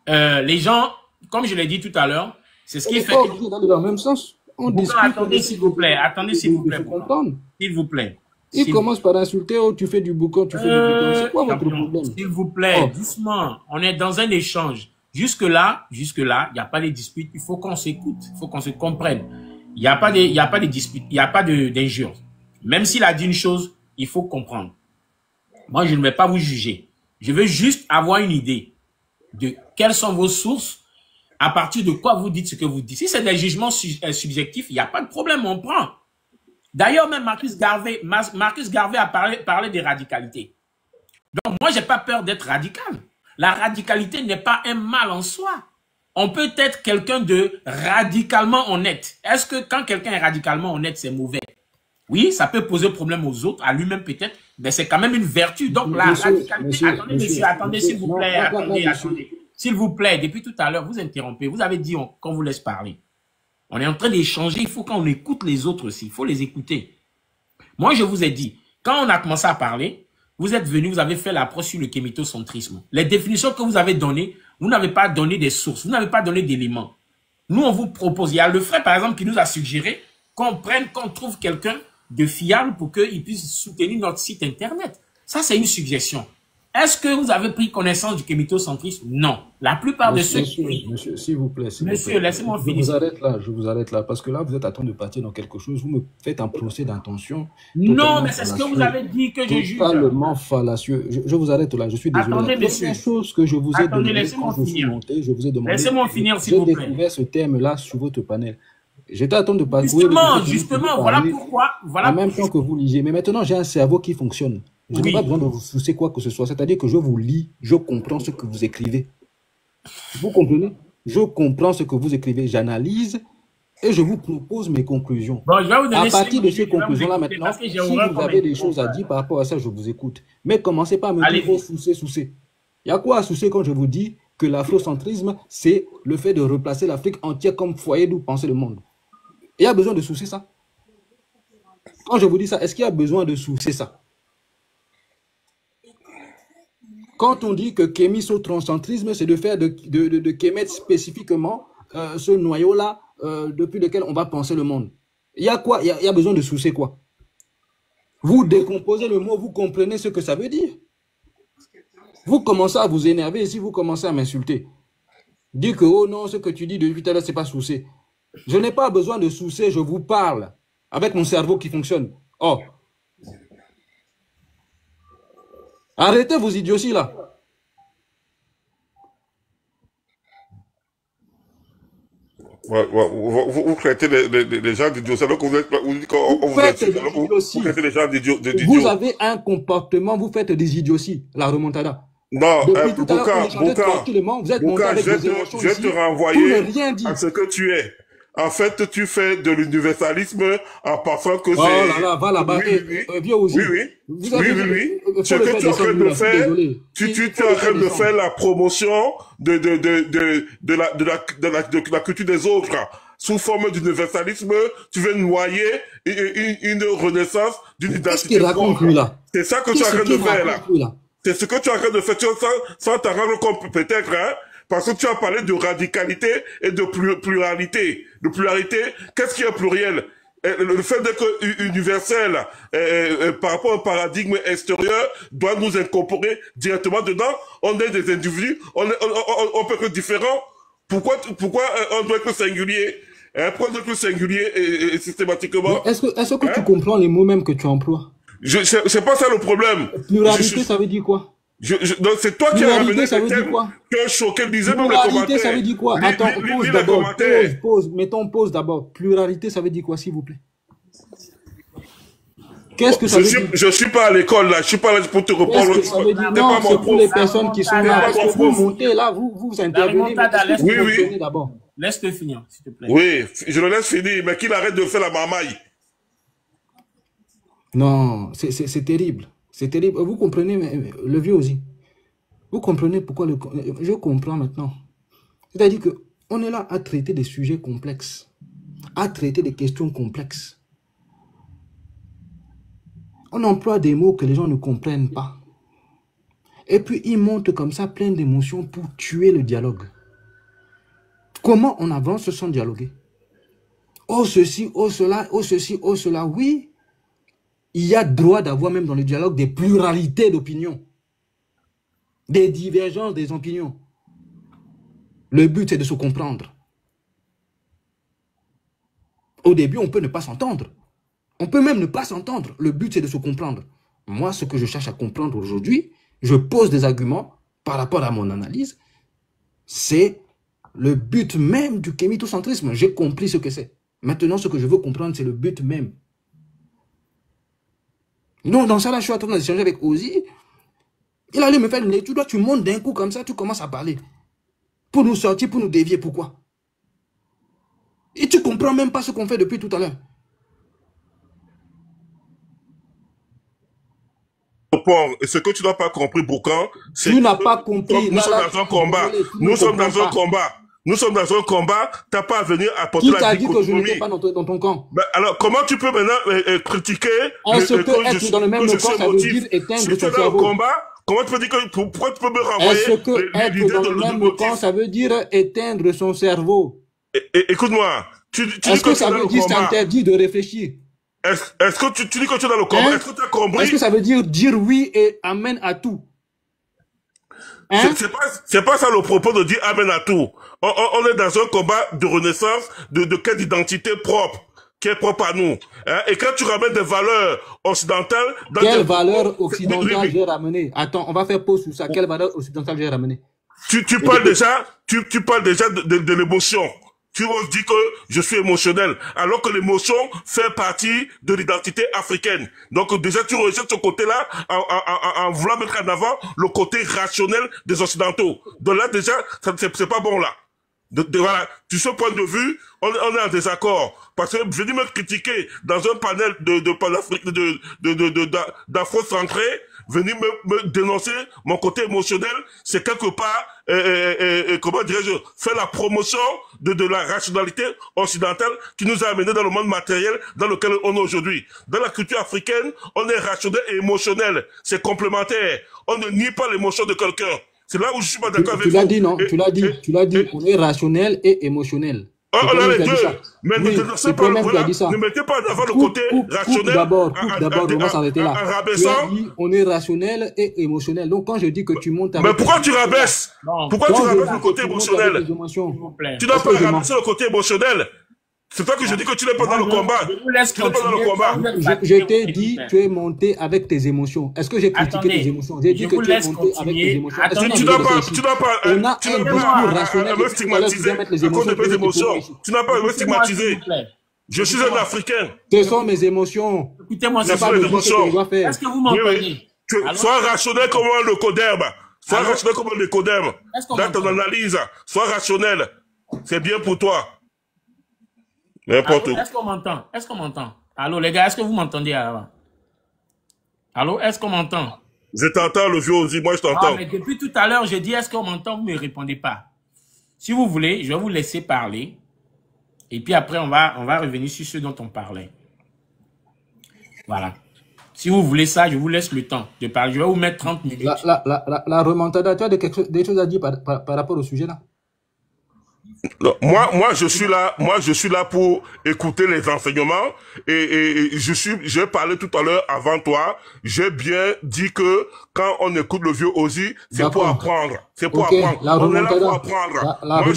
les gens, comme je l'ai dit tout à l'heure, c'est ce qui fait que... On est dans le même sens. On Boucan, discute. attendez, s'il vous plaît. Attendez, s'il vous plaît. Il faut comprendre. S'il vous plaît. Il commence par insulter, oh, tu fais du boucan, tu fais du boucan. C'est quoi votre problème? S'il vous plaît, doucement. On est dans un échange. Jusque-là, il n'y a pas de dispute. Il faut qu'on s'écoute. Il faut qu'on se comprenne. Il n'y a pas de dispute. Il n'y a pas d'injure. Même s'il a dit une chose, il faut comprendre. Moi, je ne vais pas vous juger. Je veux juste avoir une idée de quelles sont vos sources, à partir de quoi vous dites ce que vous dites. Si c'est des jugements subjectifs, il n'y a pas de problème, on prend. D'ailleurs, même Marcus Garvey a parlé des radicalités. Donc, moi, j'ai pas peur d'être radical. La radicalité n'est pas un mal en soi. On peut être quelqu'un de radicalement honnête. Est-ce que quand quelqu'un est radicalement honnête, c'est mauvais? Oui, ça peut poser problème aux autres, à lui-même peut-être, mais c'est quand même une vertu. Donc, la radicalité... Attendez, s'il vous plaît, attendez. S'il vous plaît, depuis tout à l'heure, vous interrompez. Vous avez dit qu'on vous laisse parler. On est en train d'échanger. Il faut qu'on écoute les autres aussi. Il faut les écouter. Moi, je vous ai dit, quand on a commencé à parler, vous êtes venu, vous avez fait l'approche sur le kémitocentrisme. Les définitions que vous avez données, vous n'avez pas donné des sources. Vous n'avez pas donné d'éléments. Nous, on vous propose. Il y a le frère, par exemple, qui nous a suggéré qu'on trouve quelqu'un de fiable pour qu'il puisse soutenir notre site Internet. Ça, c'est une suggestion. Est-ce que vous avez pris connaissance du kémitocentrisme? Non. La plupart de ceux qui... Monsieur, s'il vous plaît. Monsieur, laissez-moi finir. Je vous arrête là, parce que là, vous êtes en train de partir dans quelque chose. Vous me faites un procès d'intention. Non, mais c'est ce que vous avez dit que je juge. Totalement fallacieux. Je vous arrête là, je suis désolé. Attendez, monsieur. La chose que je vous ai demandé laissez-moi quand je suis finir. monté, je vous ai demandé... Laissez-moi finir, s'il vous plaît. J'ai découvert ce thème-là sur votre panel. J'étais en train de parcourir... Justement, voilà pourquoi... En même temps que vous lisiez. Mais maintenant, j'ai un cerveau qui fonctionne. Je n'ai pas besoin de vous soucier quoi que ce soit. C'est-à-dire que je vous lis, je comprends ce que vous écrivez. Vous comprenez? Je comprends ce que vous écrivez, j'analyse et je vous propose mes conclusions. Bon, je vais vous donner à partir de ces conclusions-là, maintenant, si vous avez des choses à dire par rapport à ça, je vous écoute. Mais commencez pas à me dire, oh, soucier. Il y a quoi à soucier quand je vous dis que l'afrocentrisme, c'est le fait de replacer l'Afrique entière comme foyer d'où penser le monde? Il y a besoin de soucier ça? Quand je vous dis ça, est-ce qu'il y a besoin de soucier ça? Quand on dit que kémisocentrisme, c'est de faire de Kemet spécifiquement ce noyau-là depuis lequel on va penser le monde. Il y a quoi? Il y a besoin de soucier quoi? Vous décomposez le mot, vous comprenez ce que ça veut dire. Vous commencez à vous énerver ici, vous commencez à m'insulter. Dire que, oh non, ce que tu dis depuis tout à l'heure, c'est pas soucier. Je n'ai pas besoin de soucier, je vous parle avec mon cerveau qui fonctionne. Oh. Arrêtez vos idioties là. Vous traitez les gens d'idiots. C'est là que vous traitez les gens d'idiots. Vous avez un comportement, vous faites des idioties, la remontada. Non, depuis tout à l'heure, vous êtes monté avec des émotions ici, je vais te renvoyer rien dire. à ce que tu es. En fait, tu fais de l'universalisme en pensant que c'est... Oh là là, va là-bas. Viens aussi. Oui. Ce que tu es en train de faire, tu es en train de faire la promotion de la culture des autres. Sous forme d'universalisme, tu veux noyer une renaissance d'une identité propre. C'est ça que tu es en train de faire là. C'est ce que tu es en train de faire sans t'en rendre compte peut-être, hein. Parce que tu as parlé de radicalité et de pluralité. De pluralité, qu'est-ce qui est pluriel? Le fait d'être universel par rapport au paradigme extérieur doit nous incorporer directement dedans. On est des individus, on peut être différents. Pourquoi on doit être singulier? Pourquoi on doit être singulier et systématiquement? Est-ce que tu comprends les mots même que tu emploies? C'est pas ça le problème. Pluralité, ça veut dire quoi? Donc c'est toi qui as ramené ça veut dire quoi? Que choqué, disait dans les commentaires. Pluralité, ça veut dire quoi? Attends, pause d'abord. Pause. Mettons pause d'abord. Pluralité, ça veut dire quoi, s'il vous plaît? Qu'est-ce que ça veut dire? Je suis pas à l'école là, je suis pas là pour te répondre. Qu'est-ce que ça veut dire? Non, c'est pour les personnes qui sont là. Parce que vous montez là, vous intervenez. Oui. D'abord. Laisse-le finir, s'il te plaît. Oui, je le laisse finir, mais qu'il arrête de faire la marmaille. Non, c'est terrible. C'est terrible. Vous comprenez, le vieux aussi. Vous comprenez pourquoi je comprends maintenant. C'est-à-dire qu'on est là à traiter des sujets complexes, à traiter des questions complexes. On emploie des mots que les gens ne comprennent pas. Et puis, ils montent comme ça plein d'émotions pour tuer le dialogue. Comment on avance sans dialoguer? Oh ceci, oh cela, oh ceci, oh cela. Oui, il y a droit d'avoir même dans le dialogue des pluralités d'opinions. Des divergences des opinions. Le but, c'est de se comprendre. Au début, on peut ne pas s'entendre. On peut même ne pas s'entendre. Le but, c'est de se comprendre. Moi, ce que je cherche à comprendre aujourd'hui, je pose des arguments par rapport à mon analyse. C'est le but même du kémitocentrisme. J'ai compris ce que c'est. Maintenant, ce que je veux comprendre, c'est le but même. Donc, dans ça, là, je suis en train d'échanger avec Ozzy. Il allait me faire une lecture. Toi, tu montes d'un coup comme ça, tu commences à parler. Pour nous sortir, pour nous dévier. Pourquoi? Et tu comprends même pas ce qu'on fait depuis tout à l'heure. Et ce que tu n'as pas compris, Boucan, c'est tu n'as pas compris. Nous sommes dans un combat. Nous sommes dans un combat. Nous sommes dans un combat. Tu n'as pas à venir apporter la dichotomie. Qui t'a dit que je n'étais pas dans ton camp? Ben, alors, comment tu peux maintenant critiquer est-ce que être dans le même camp, ça veut dire éteindre si ton cerveau? Combat, comment tu peux dire que pourquoi tu peux me renvoyer? Est-ce que être dans le même camp, ça veut dire éteindre son cerveau? Écoute-moi. Est-ce que ça veut dire t'interdire de réfléchir? Est-ce que tu dis que tu es dans le combat? Est-ce que tu as compris? Est-ce que ça veut dire oui et amen à tout? C'est pas ça le propos de dire amen à tout. On est dans un combat de renaissance, de quête d'identité propre, qui est propre à nous. Et quand tu ramènes des valeurs occidentales... Quelles valeurs occidentales j'ai ramenées? Attends, on va faire pause sur ça. Quelles valeurs occidentales j'ai ramenées? Tu parles déjà de l'émotion. Tu oses dire que je suis émotionnel, alors que l'émotion fait partie de l'identité africaine. Donc déjà, tu rejettes ce côté-là en voulant mettre en avant le côté rationnel des Occidentaux. Donc là, déjà, c'est pas bon là. Voilà, de ce point de vue, on est en désaccord. Parce que venir me critiquer dans un panel d'afro-centré, venir me dénoncer mon côté émotionnel, c'est quelque part, comment dirais-je, faire la promotion de la rationalité occidentale qui nous a amené dans le monde matériel dans lequel on est aujourd'hui. Dans la culture africaine, on est rationnel et émotionnel. C'est complémentaire. On ne nie pas l'émotion de quelqu'un. C'est là où je suis pas d'accord avec vous. Tu l'as dit, non? Tu l'as dit. On est rationnel et émotionnel. On a les deux. Mais ne mettez pas en avant le côté rationnel. D'abord, on va s'arrêter là. Tu as dit, on est rationnel et émotionnel. Donc, quand je dis que tu montes avec... Mais pourquoi tu rabaisses? Pourquoi tu rabaisses le côté émotionnel? Tu n'as pas rabaissé le côté émotionnel. C'est toi que je dis que tu n'es pas dans le combat. Tu n'es pas dans le combat. Je t'ai dit, tu es monté avec tes émotions. Est-ce que j'ai critiqué tes émotions? J'ai dit que tu es monté avec tes émotions. Tu n'as pas, on a un discours rationnel. Tu n'as pas à me stigmatiser. Je suis un Africain. Ce sont mes émotions. Écoutez-moi, c'est pas mes émotions. Est-ce que vous m'entendez? Sois rationnel comme un leucoderme. Sois rationnel comme un leucoderme. Dans ton analyse, sois rationnel. C'est bien pour toi. N'importe où. Est-ce qu'on m'entend? Est-ce qu'on m'entend? Allô, les gars, est-ce que vous m'entendez avant? Allô, est-ce qu'on m'entend? Je t'entends, le vieux aussi, moi je t'entends. Mais depuis tout à l'heure, j'ai dit est-ce qu'on m'entend? Vous ne me répondez pas. Si vous voulez, je vais vous laisser parler. Et puis après, on va revenir sur ce dont on parlait. Voilà. Si vous voulez ça, je vous laisse le temps de parler. Je vais vous mettre 30 minutes. La remontada, tu as des choses à dire par rapport au sujet là? Moi, je suis là pour écouter les enseignements et j'ai parlé tout à l'heure avant toi. J'ai bien dit que quand on écoute le vieux Ozzy, c'est pour apprendre. C'est pour apprendre. On est là pour apprendre. Moi,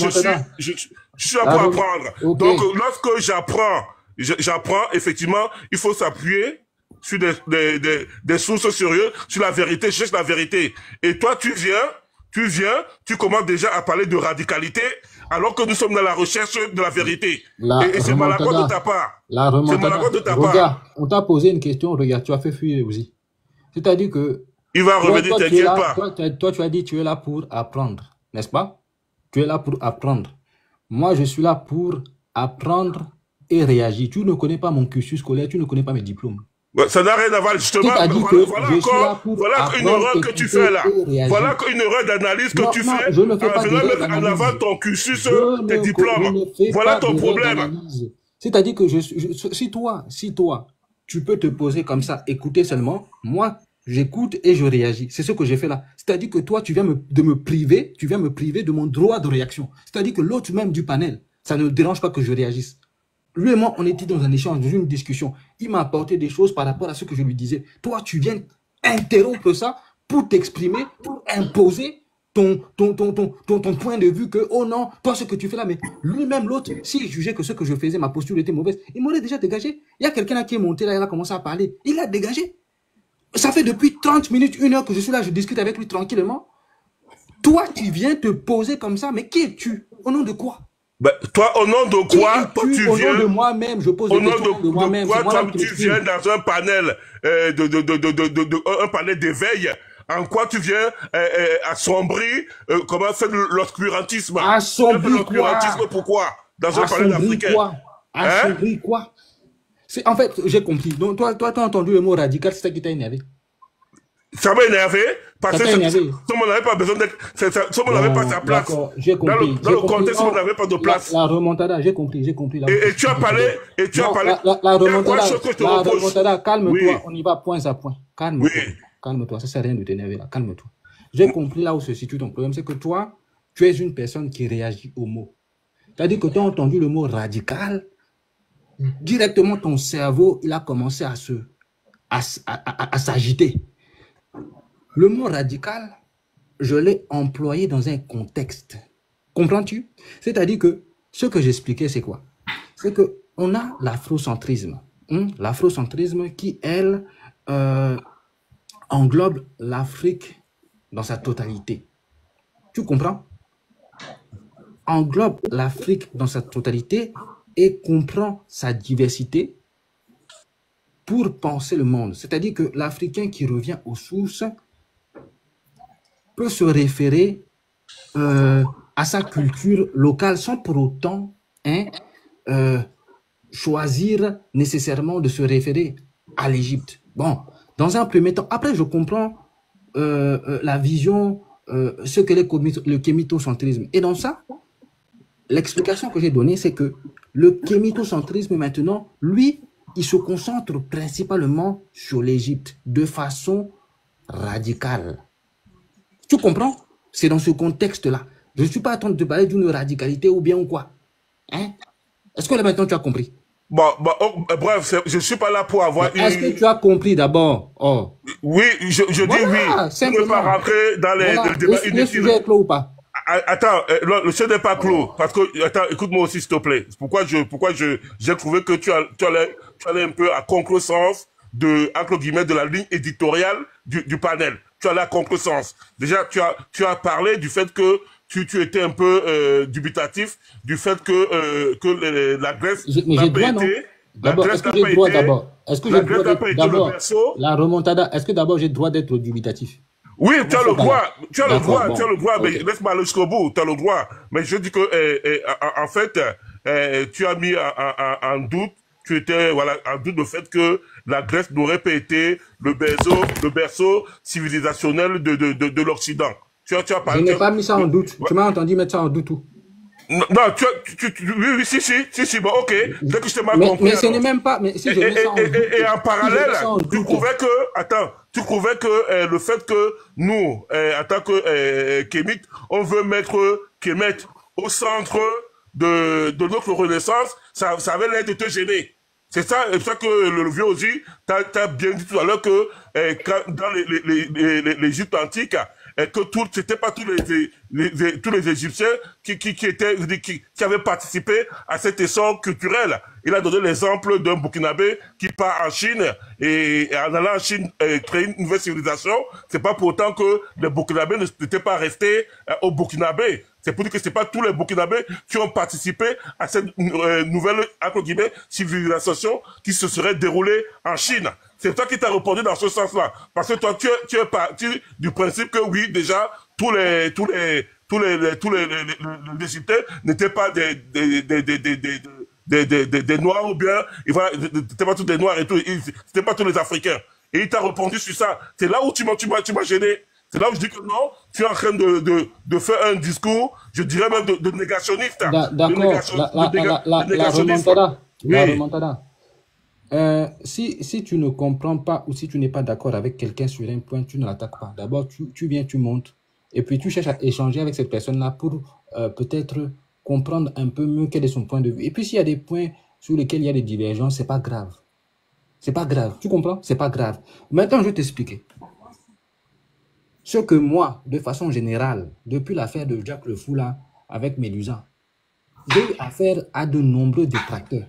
je suis là pour apprendre. Donc, lorsque j'apprends, effectivement, il faut s'appuyer sur des sources sérieuses, sur la vérité. Je cherche la vérité. Et toi, tu viens tu viens, tu commences déjà à parler de radicalité, alors que nous sommes dans la recherche de la vérité. Et c'est maladroit de ta part. C'est maladroit de ta part. Regarde, on t'a posé une question, regarde, tu as fait fuir aussi. C'est-à-dire que... Il va revenir, t'inquiète pas. Toi, tu as dit tu es là pour apprendre, n'est-ce pas? Tu es là pour apprendre. Moi, je suis là pour apprendre et réagir. Tu ne connais pas mon cursus scolaire, tu ne connais pas mes diplômes. Ça n'a rien à voir, justement. Voilà une erreur que tu fais là. Voilà une erreur d'analyse que tu fais. Je ne fais pas mettre en avant ton cursus, tes diplômes. Voilà ton problème. C'est-à-dire que si toi, tu peux te poser comme ça, écouter seulement, moi, j'écoute et je réagis. C'est ce que j'ai fait là. C'est-à-dire que toi, tu viens me priver de mon droit de réaction. C'est-à-dire que l'autre même du panel, ça ne dérange pas que je réagisse. Lui et moi, on était dans un échange, dans une discussion. Il m'a apporté des choses par rapport à ce que je lui disais. Toi, tu viens interrompre ça pour t'exprimer, pour imposer ton point de vue que, oh non, toi, ce que tu fais là, mais lui-même, l'autre, s'il jugeait que ce que je faisais, ma posture était mauvaise, il m'aurait déjà dégagé. Il y a quelqu'un là qui est monté là, il a commencé à parler. Il a dégagé. Ça fait depuis 30 minutes, 1 heure que je suis là, je discute avec lui tranquillement. Toi, tu viens te poser comme ça, mais qui es-tu? Au nom de quoi? Ben, toi, au nom de quoi, toi, tu viens... Au nom de moi-même, je pose des questions de moi-même. Toi, tu viens dans un panel, un panel d'éveil. En quoi tu viens assombrir, comment faire de l'obscurantisme? Assombrir quoi? Pourquoi? Dans un panel africain. Assombrir quoi? En fait, j'ai compris. Donc, toi, tu as entendu le mot radical, c'est ça qui t'a énervé? Ça m'a énervé parce que ça n'avait pas besoin d'être, ça n'avait pas sa place. J'ai compris. Dans le contexte, on n'avait pas de place. La remontada, j'ai compris. Et tu as parlé, La remontada, calme-toi, on y va point à point. Calme-toi. Calme-toi, ça sert à rien de t'énerver là, calme-toi. J'ai compris là où se situe ton problème, c'est que toi, tu es une personne qui réagit aux mots. C'est-à-dire que tu as entendu le mot radical, directement ton cerveau, il a commencé à s'agiter. Le mot radical, je l'ai employé dans un contexte. Comprends-tu? C'est-à-dire que ce que j'expliquais, c'est quoi? C'est qu'on a l'afrocentrisme. L'afrocentrisme qui, elle, englobe l'Afrique dans sa totalité. Tu comprends? Englobe l'Afrique dans sa totalité et comprend sa diversité pour penser le monde. C'est-à-dire que l'Africain qui revient aux sources peut se référer à sa culture locale sans pour autant choisir nécessairement de se référer à l'Égypte. Bon, dans un premier temps, après je comprends la vision, ce que le kémitocentrisme. Et dans ça, l'explication que j'ai donnée, c'est que le kémitocentrisme maintenant, lui, il se concentre principalement sur l'Égypte de façon radicale. Tu comprends? C'est dans ce contexte-là. Je ne suis pas en train de te parler d'une radicalité ou bien ou quoi. Hein? Est-ce que là maintenant tu as compris? Bref, je ne suis pas là pour avoir une... Est-ce que tu as compris d'abord? Oui, je dis oui. Je ne veux pas rentrer dans les débats inutiles. Le sujet est clos ou pas? Attends, le sujet n'est pas clos. Parce que, attends, écoute-moi aussi, s'il te plaît. Pourquoi j'ai trouvé que tu allais un peu à contresens entre guillemets, de la ligne éditoriale du panel. Tu allais à contresens. Déjà, tu as parlé du fait que tu étais un peu dubitatif du fait que la Grèce n'a pas été... D'abord, est-ce que j'ai le droit d'abord? Est-ce que j'ai le droit d'abord? La remontada, est-ce que d'abord j'ai le droit d'être dubitatif? Oui, tu as le droit, mais laisse-moi aller jusqu'au bout, tu as le droit. Mais je dis que, en fait, tu as mis en doute, en doute le fait que la Grèce n'aurait pas été le berceau civilisationnel de l'Occident. Tu as parlé. Je n'ai pas mis ça en doute. Tu m'as entendu mettre ça en doute où? Non, oui, si, bon, ok. Dès que je t'ai mal compris. Mais ce n'est même pas, mais si je mets ça en doute. Et en parallèle, tu trouvais que le fait que nous, en tant que Kémite, on veut mettre Kémet au centre de notre renaissance, ça avait l'air de te gêner. C'est ça que le vieux aussi, t'as bien dit tout à l'heure que dans l'Égypte antique, que c'était pas tous les Égyptiens qui avaient participé à cet essor culturel. Il a donné l'exemple d'un Burkinabé qui part en Chine et en allant en Chine créer une nouvelle civilisation. C'est pas pour autant que les Burkinabés n'étaient pas restés au Burkinabé. C'est pour dire que c'est pas tous les Burkinabés qui ont participé à cette nouvelle, entre guillemets, civilisation qui se serait déroulée en Chine. C'est toi qui t'as répondu dans ce sens-là. Parce que toi, tu es parti du principe que oui, déjà, tous les Égyptiens n'étaient pas des Noirs ou bien, c'était pas tous des Noirs et tout, c'était pas tous les Africains. Et il t'a répondu sur ça. C'est là où tu m'as gêné. C'est là où je dis que non, tu es en train de faire un discours, je dirais même de négationniste. D'accord, la remontada. Oui. La remontada. Si tu ne comprends pas ou si tu n'es pas d'accord avec quelqu'un sur un point, tu ne l'attaques pas. D'abord, tu viens, tu montes, et puis tu cherches à échanger avec cette personne-là pour peut-être comprendre un peu mieux quel est son point de vue. Et puis, s'il y a des points sur lesquels il y a des divergences, c'est pas grave. C'est pas grave. Tu comprends? C'est pas grave. Maintenant, je vais t'expliquer. Ce que moi, de façon générale, depuis l'affaire de Jacques Le Fou là, avec Médusa, j'ai eu affaire à de nombreux détracteurs.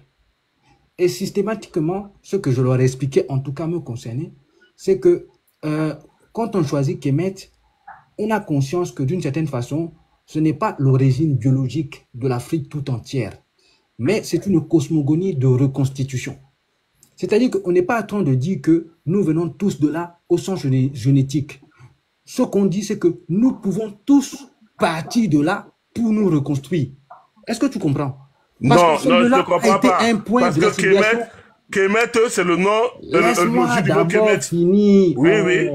Et systématiquement, ce que je leur ai expliqué, en tout cas me concernait, c'est que quand on choisit Kemet, on a conscience que d'une certaine façon, ce n'est pas l'origine biologique de l'Afrique tout entière, mais c'est une cosmogonie de reconstitution. C'est-à-dire qu'on n'est pas en train de dire que nous venons tous de là au sens génétique. Ce qu'on dit, c'est que nous pouvons tous partir de là pour nous reconstruire. Est-ce que tu comprends? Parce non, je ne comprends pas. Parce que Kemet, c'est le nom du mot Kemet. Fini. Oui, oui.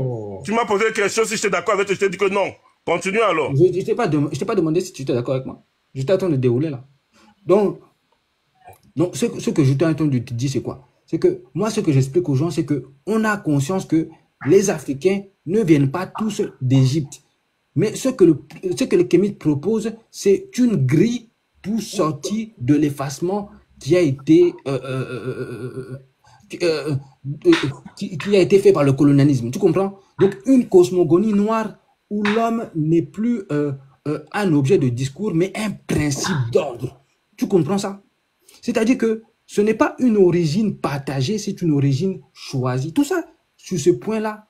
Tu m'as posé une question, si j'étais d'accord avec toi, je t'ai dit que non. Continue alors. Je ne t'ai pas demandé si tu étais d'accord avec moi. J'étais en train de dérouler là. Donc ce que j'étais en train de te dire, c'est quoi? C'est que moi, ce que j'explique aux gens, c'est qu'on a conscience que les Africains ne viennent pas tous d'Égypte. Mais ce que le Kémite propose, c'est une grille pour sortir de l'effacement qui a été fait par le colonialisme. Tu comprends? Donc, une cosmogonie noire où l'homme n'est plus un objet de discours, mais un principe d'ordre. Tu comprends ça? C'est-à-dire que ce n'est pas une origine partagée, c'est une origine choisie. Tout ça, sur ce point-là,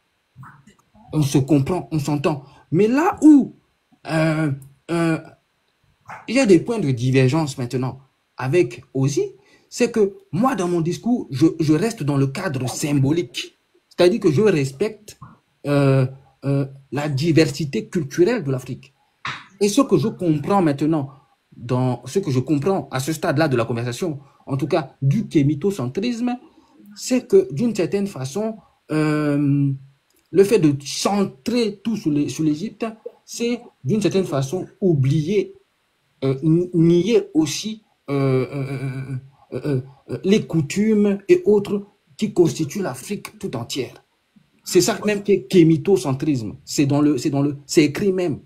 on se comprend, on s'entend. Mais là où il y a des points de divergence maintenant avec Ozzy, c'est que moi, dans mon discours, je reste dans le cadre symbolique. C'est-à-dire que je respecte la diversité culturelle de l'Afrique. Et ce que je comprends maintenant, ce que je comprends à ce stade-là de la conversation, en tout cas du kémitocentrisme, c'est que d'une certaine façon, le fait de centrer tout sur l'Égypte, c'est d'une certaine façon oublier, nier aussi les coutumes et autres qui constituent l'Afrique tout entière. C'est ça même qui est kémitocentrisme. C'est écrit même.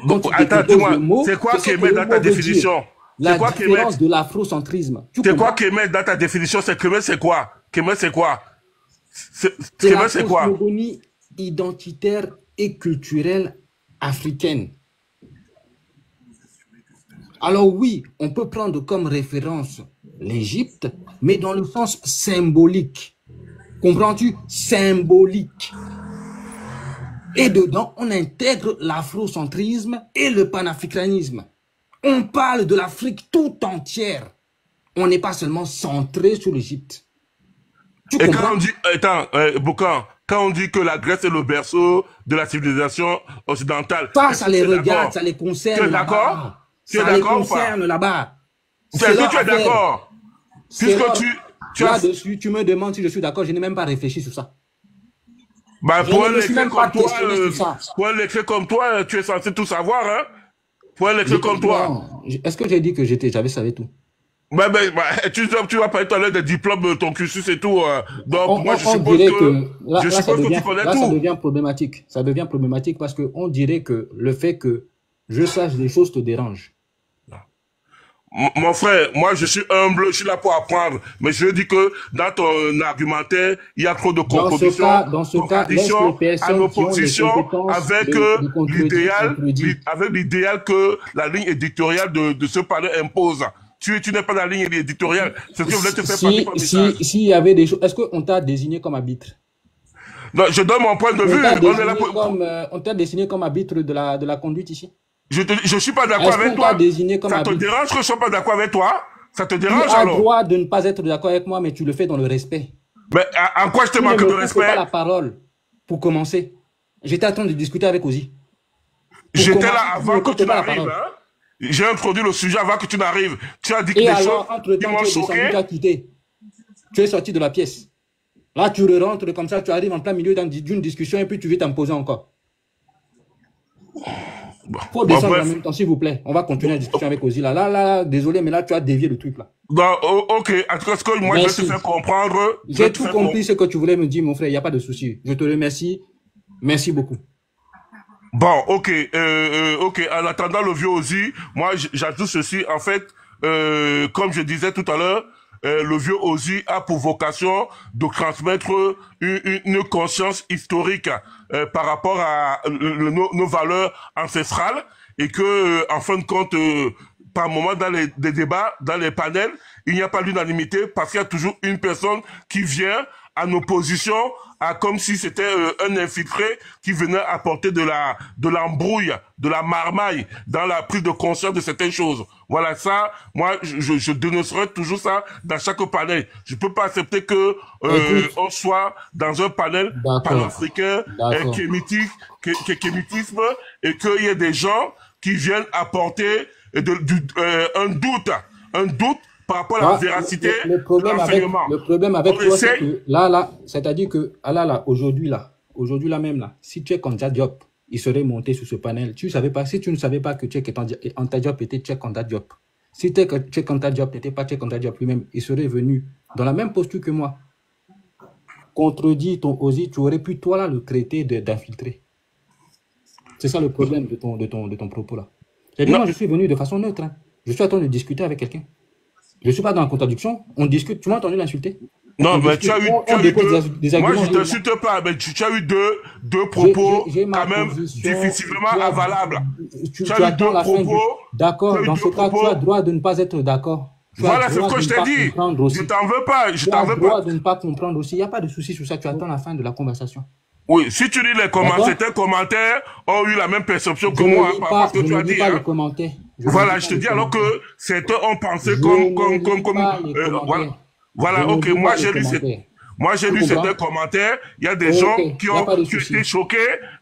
Donc, attends, dis-moi, c'est quoi Kémet dans ta définition? La différence de l'afrocentrisme. C'est quoi Kémet dans ta définition? Kémet, c'est quoi? Kémet, c'est quoi? Kémet, c'est quoi? C'est la cosmogonie identitaire et culturelle africaine. Alors oui, on peut prendre comme référence l'Égypte, mais dans le sens symbolique. Comprends-tu? Symbolique. Et dedans, on intègre l'afrocentrisme et le panafricanisme. On parle de l'Afrique tout entière. On n'est pas seulement centré sur l'Égypte. Et quand on dit, Boucan, quand on dit que la Grèce est le berceau de la civilisation occidentale... Ça les regarde, ça les concerne. Tu es d'accord? Tu es d'accord ou pas? Ça les concerne là-bas. Est-ce que tu es d'accord? Puisque là-dessus, tu me demandes si je suis d'accord, je n'ai même pas réfléchi sur ça. Bah, pour un lecteur comme toi, tu es censé tout savoir, hein? Pour un lecteur comme toi. Est-ce que j'ai dit que j'avais savais tout? Tu vas parler tout à l'heure des diplômes, ton cursus et tout. Donc, moi, je suppose que tu connais tout. Ça devient problématique. Ça devient problématique parce qu'on dirait que le fait que je sache des choses te dérange. Mon frère, moi je suis humble, je suis là pour apprendre, mais je dis que dans ton argumentaire, il y a trop de contradictions à nos positions avec l'idéal que la ligne éditoriale de ce panel impose. Tu n'es pas dans la ligne éditoriale, c'est ce que je voulais te faire passer par message. S'il y avait des choses, est-ce qu'on t'a désigné comme arbitre? Non, je donne mon point de vue. On t'a désigné comme arbitre de la conduite ici? Je suis pas d'accord avec toi. Ça te dérange que je sois pas d'accord avec toi? Ça te dérange alors? Tu as le droit de ne pas être d'accord avec moi, mais tu le fais dans le respect. Mais en quoi je te manque de respect? Tu ne me pas la parole pour commencer. J'étais en train de discuter avec Ozzy. J'étais là avant que tu n'arrives. Hein? J'ai introduit le sujet avant que tu n'arrives. Tu as dit que des choses qui m'ont choqué. Tu as quitté. Tu es sorti de la pièce. Là, tu rentres comme ça, tu arrives en plein milieu d'une discussion et puis tu veux t'imposer encore. Faut descendre en même temps, s'il vous plaît. On va continuer la discussion avec Ozzy. Là, désolé, mais là, tu as dévié le truc, là. Bon, ok. En tout cas, ce que moi, je vais te faire comprendre. J'ai tout compris ce que tu voulais me dire, mon frère. Il n'y a pas de souci. Je te remercie. Merci beaucoup. Bon, ok. En attendant le vieux Ozzy, moi, j'ajoute ceci. En fait, comme je disais tout à l'heure, le vieux Ozzy a pour vocation de transmettre une conscience historique par rapport à nos valeurs ancestrales et que, en fin de compte, par moment dans les débats, dans les panels, il n'y a pas l'unanimité parce qu'il y a toujours une personne qui vient en opposition à comme si c'était un infiltré qui venait apporter de l'embrouille, de la marmaille dans la prise de conscience de certaines choses. Voilà, ça, moi, je dénoncerai toujours ça dans chaque panel. Je peux pas accepter que on soit dans un panel panafricain, kémitisme, et qu'il y ait des gens qui viennent apporter un doute par rapport à la véracité de l'enseignement. Le problème avec toi, c'est que là, c'est-à-dire que aujourd'hui même, si tu es candidat Diop, il serait monté sur ce panel. Si tu ne savais pas que tu es candidat Diop était Cheikh Anta Diop. Si tu es candidat Diop, n'était pas Cheikh Anta Diop lui-même, il serait venu dans la même posture que moi. Contredit ton Ozzy, tu aurais pu, toi, là, le traiter d'infiltré. C'est ça le problème de ton propos, là. Moi, je suis venu de façon neutre. Hein. Je suis en train de discuter avec quelqu'un. Je ne suis pas dans la contradiction. On discute. Tu m'as entendu l'insulter? Non, mais tu as eu deux... Moi, je ne t'insulte pas, mais tu as eu deux propos quand même difficilement avalables. Tu as eu deux propos... D'accord, dans ce cas, tu as le droit de ne pas être d'accord. Voilà, c'est ce que je t'ai dit. Je t'en veux pas. Tu as le droit de ne pas comprendre aussi. Il n'y a pas de souci sur ça. Tu attends la fin de la conversation. Oui, si tu lis les commentaires, certains commentaires ont eu la même perception que moi par rapport à ce que tu as dit. Je ne lis pas les commentaires. Voilà, je te dis alors que certains ont pensé voilà, ok, moi j'ai lu certains commentaires, il y a des gens qui ont été choqués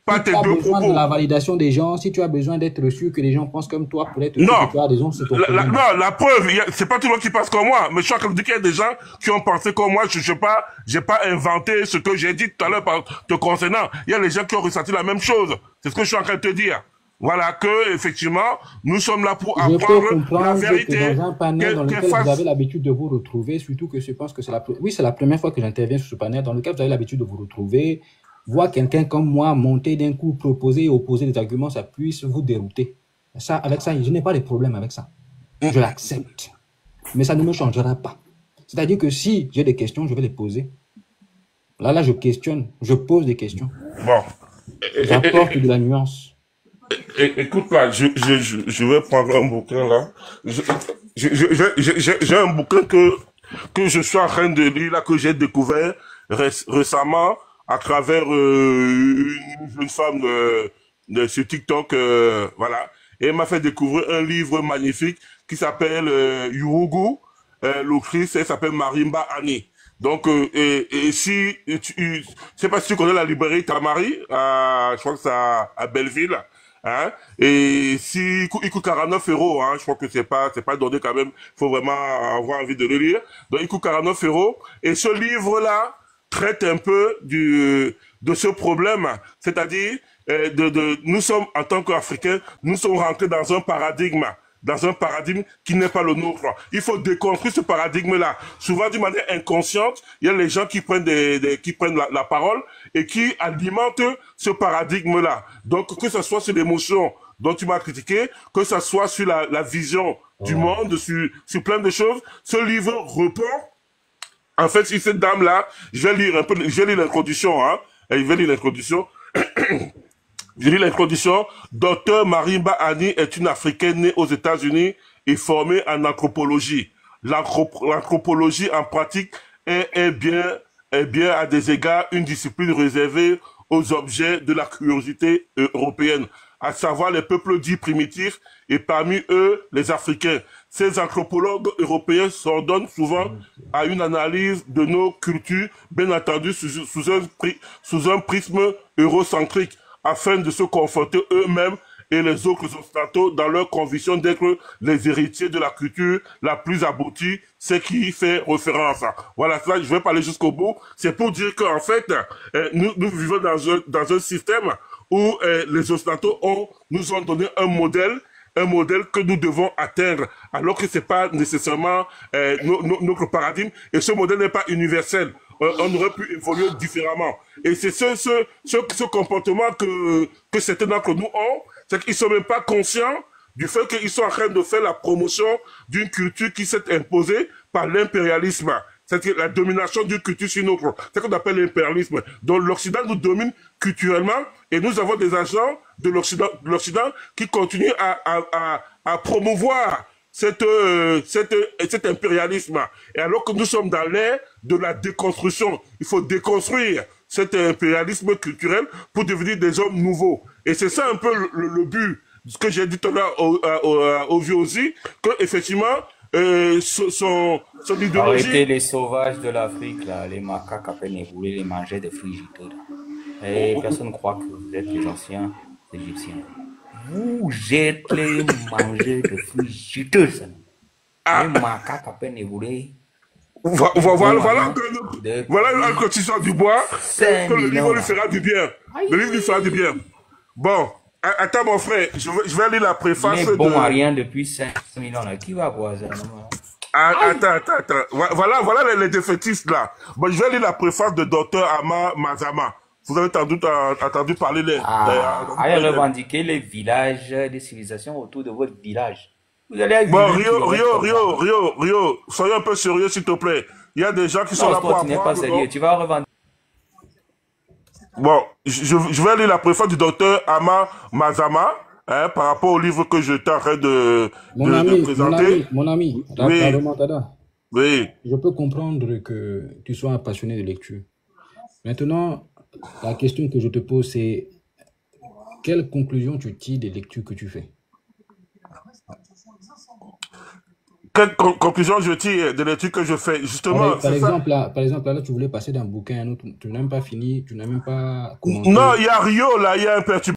par tes deux propos. Si tu as besoin de la validation des gens, si tu as besoin d'être sûr que les gens pensent comme toi pour être sûr que tu as raison, c'est ton problème. Non, la preuve, c'est pas tout le monde qui pense comme moi, mais je suis en train de dire qu'il y a des gens qui ont pensé comme moi, j'ai pas inventé ce que j'ai dit tout à l'heure te concernant. Il y a les gens qui ont ressenti la même chose. C'est ce que je suis en train de te dire. Voilà que, effectivement, nous sommes là pour apprendre la vérité. Que dans un panel dans lequel vous avez l'habitude de vous retrouver, surtout que je pense que c'est la première fois que j'interviens sur ce panel, dans lequel vous avez l'habitude de vous retrouver, voir quelqu'un comme moi monter d'un coup, proposer et opposer des arguments, ça puisse vous dérouter. Avec ça, je n'ai pas de problème avec ça. Je l'accepte. Mais ça ne me changera pas. C'est-à-dire que si j'ai des questions, je vais les poser. Là, je questionne, je pose des questions. Bon. J'apporte de la nuance. Écoute là, je vais prendre un bouquin là. J'ai un bouquin que je suis en train de lire là, que j'ai découvert récemment à travers une jeune femme sur TikTok, voilà. Et elle m'a fait découvrir un livre magnifique qui s'appelle Yurugu. L'autrice, elle s'appelle Marimba Annie. Donc, et si je sais pas si tu connais la librairie Tamari, je crois que c'est à Belleville. Hein? Et si il coûte 49 €, hein, je crois que c'est pas donné quand même, faut vraiment avoir envie de le lire. Donc il coûte 49 €. Et ce livre-là traite un peu de ce problème, c'est-à-dire nous sommes en tant qu'Africains, nous sommes rentrés dans un paradigme qui n'est pas le nôtre. Il faut déconstruire ce paradigme-là. Souvent, d'une manière inconsciente, il y a les gens qui prennent la parole et qui alimentent ce paradigme-là. Donc, que ce soit sur l'émotion dont tu m'as critiqué, que ça soit sur la vision du monde, sur plein de choses. Ce livre reprend, en fait, sur cette dame-là, je vais lire un peu, je vais lire l'introduction, hein, et je vais lire l'introduction. Je lis l'introduction. Dr Marimba Ani est une Africaine née aux États-Unis et formée en anthropologie. L'anthropologie en pratique est bien à des égards une discipline réservée aux objets de la curiosité européenne, à savoir les peuples dits primitifs et parmi eux les Africains. Ces anthropologues européens s'ordonnent souvent à une analyse de nos cultures, bien entendu sous un prisme eurocentrique, afin de se confronter eux-mêmes et les autres occidentaux dans leur conviction d'être les héritiers de la culture la plus aboutie, ce qui fait référence. Voilà, ça, je vais parler jusqu'au bout. C'est pour dire qu'en fait, nous vivons dans un système où les occidentaux nous ont donné un modèle que nous devons atteindre, alors que c'est pas nécessairement notre paradigme, et ce modèle n'est pas universel. On aurait pu évoluer différemment. Et c'est ce comportement que certains d'entre nous ont, c'est qu'ils sont même pas conscients du fait qu'ils sont en train de faire la promotion d'une culture qui s'est imposée par l'impérialisme. C'est la domination d'une culture sur une autre. C'est ce qu'on appelle l'impérialisme. Donc l'Occident nous domine culturellement et nous avons des agents de l'Occident qui continuent à promouvoir cet impérialisme. Et alors que nous sommes dans l'ère de la déconstruction, il faut déconstruire cet impérialisme culturel pour devenir des hommes nouveaux. Et c'est ça un peu le but, ce que j'ai dit tout à l'heure au vieux aussi, que effectivement, son idéologie... Arrêtez les sauvages de l'Afrique, là, les macaques à peine évolués, les manger des fruits juteux. Et personne ne croit que vous êtes les anciens Égyptiens. Vous êtes les mangeurs de fruits juteux. Les macaques à peine évolués. Voilà une cotisation du bois, que le livre lui fera du bien. Le livre lui fera du bien. Bon, attends mon frère, je vais lire la préface de... bon à rien depuis 5 millions là, qui va voir ça? Attends. Voilà les défaitistes là. Bon, je vais lire la préface de Dr Ama Mazama. Vous avez sans doute entendu parler allez revendiquer les villages des civilisations autour de votre village. Vous allez bon, Rio, soyez un peu sérieux s'il te plaît. Il y a des gens qui sont là pour apprendre. Pas sérieux. Tu vas revendiquer. Bon, je vais lire la préface du docteur Ama Mazama par rapport au livre que je suis en train de présenter. Mon ami, oui. Je peux comprendre que tu sois un passionné de lecture. Maintenant, la question que je te pose, c'est quelle conclusion tu tires des lectures que tu fais? Quelle conclusion je tire des lectures que je fais? Justement, par exemple, là, tu voulais passer d'un bouquin à un autre, tu n'as même pas fini, tu n'as même pas commencé. Non, il y a Rio, là, il y a un perturbateur.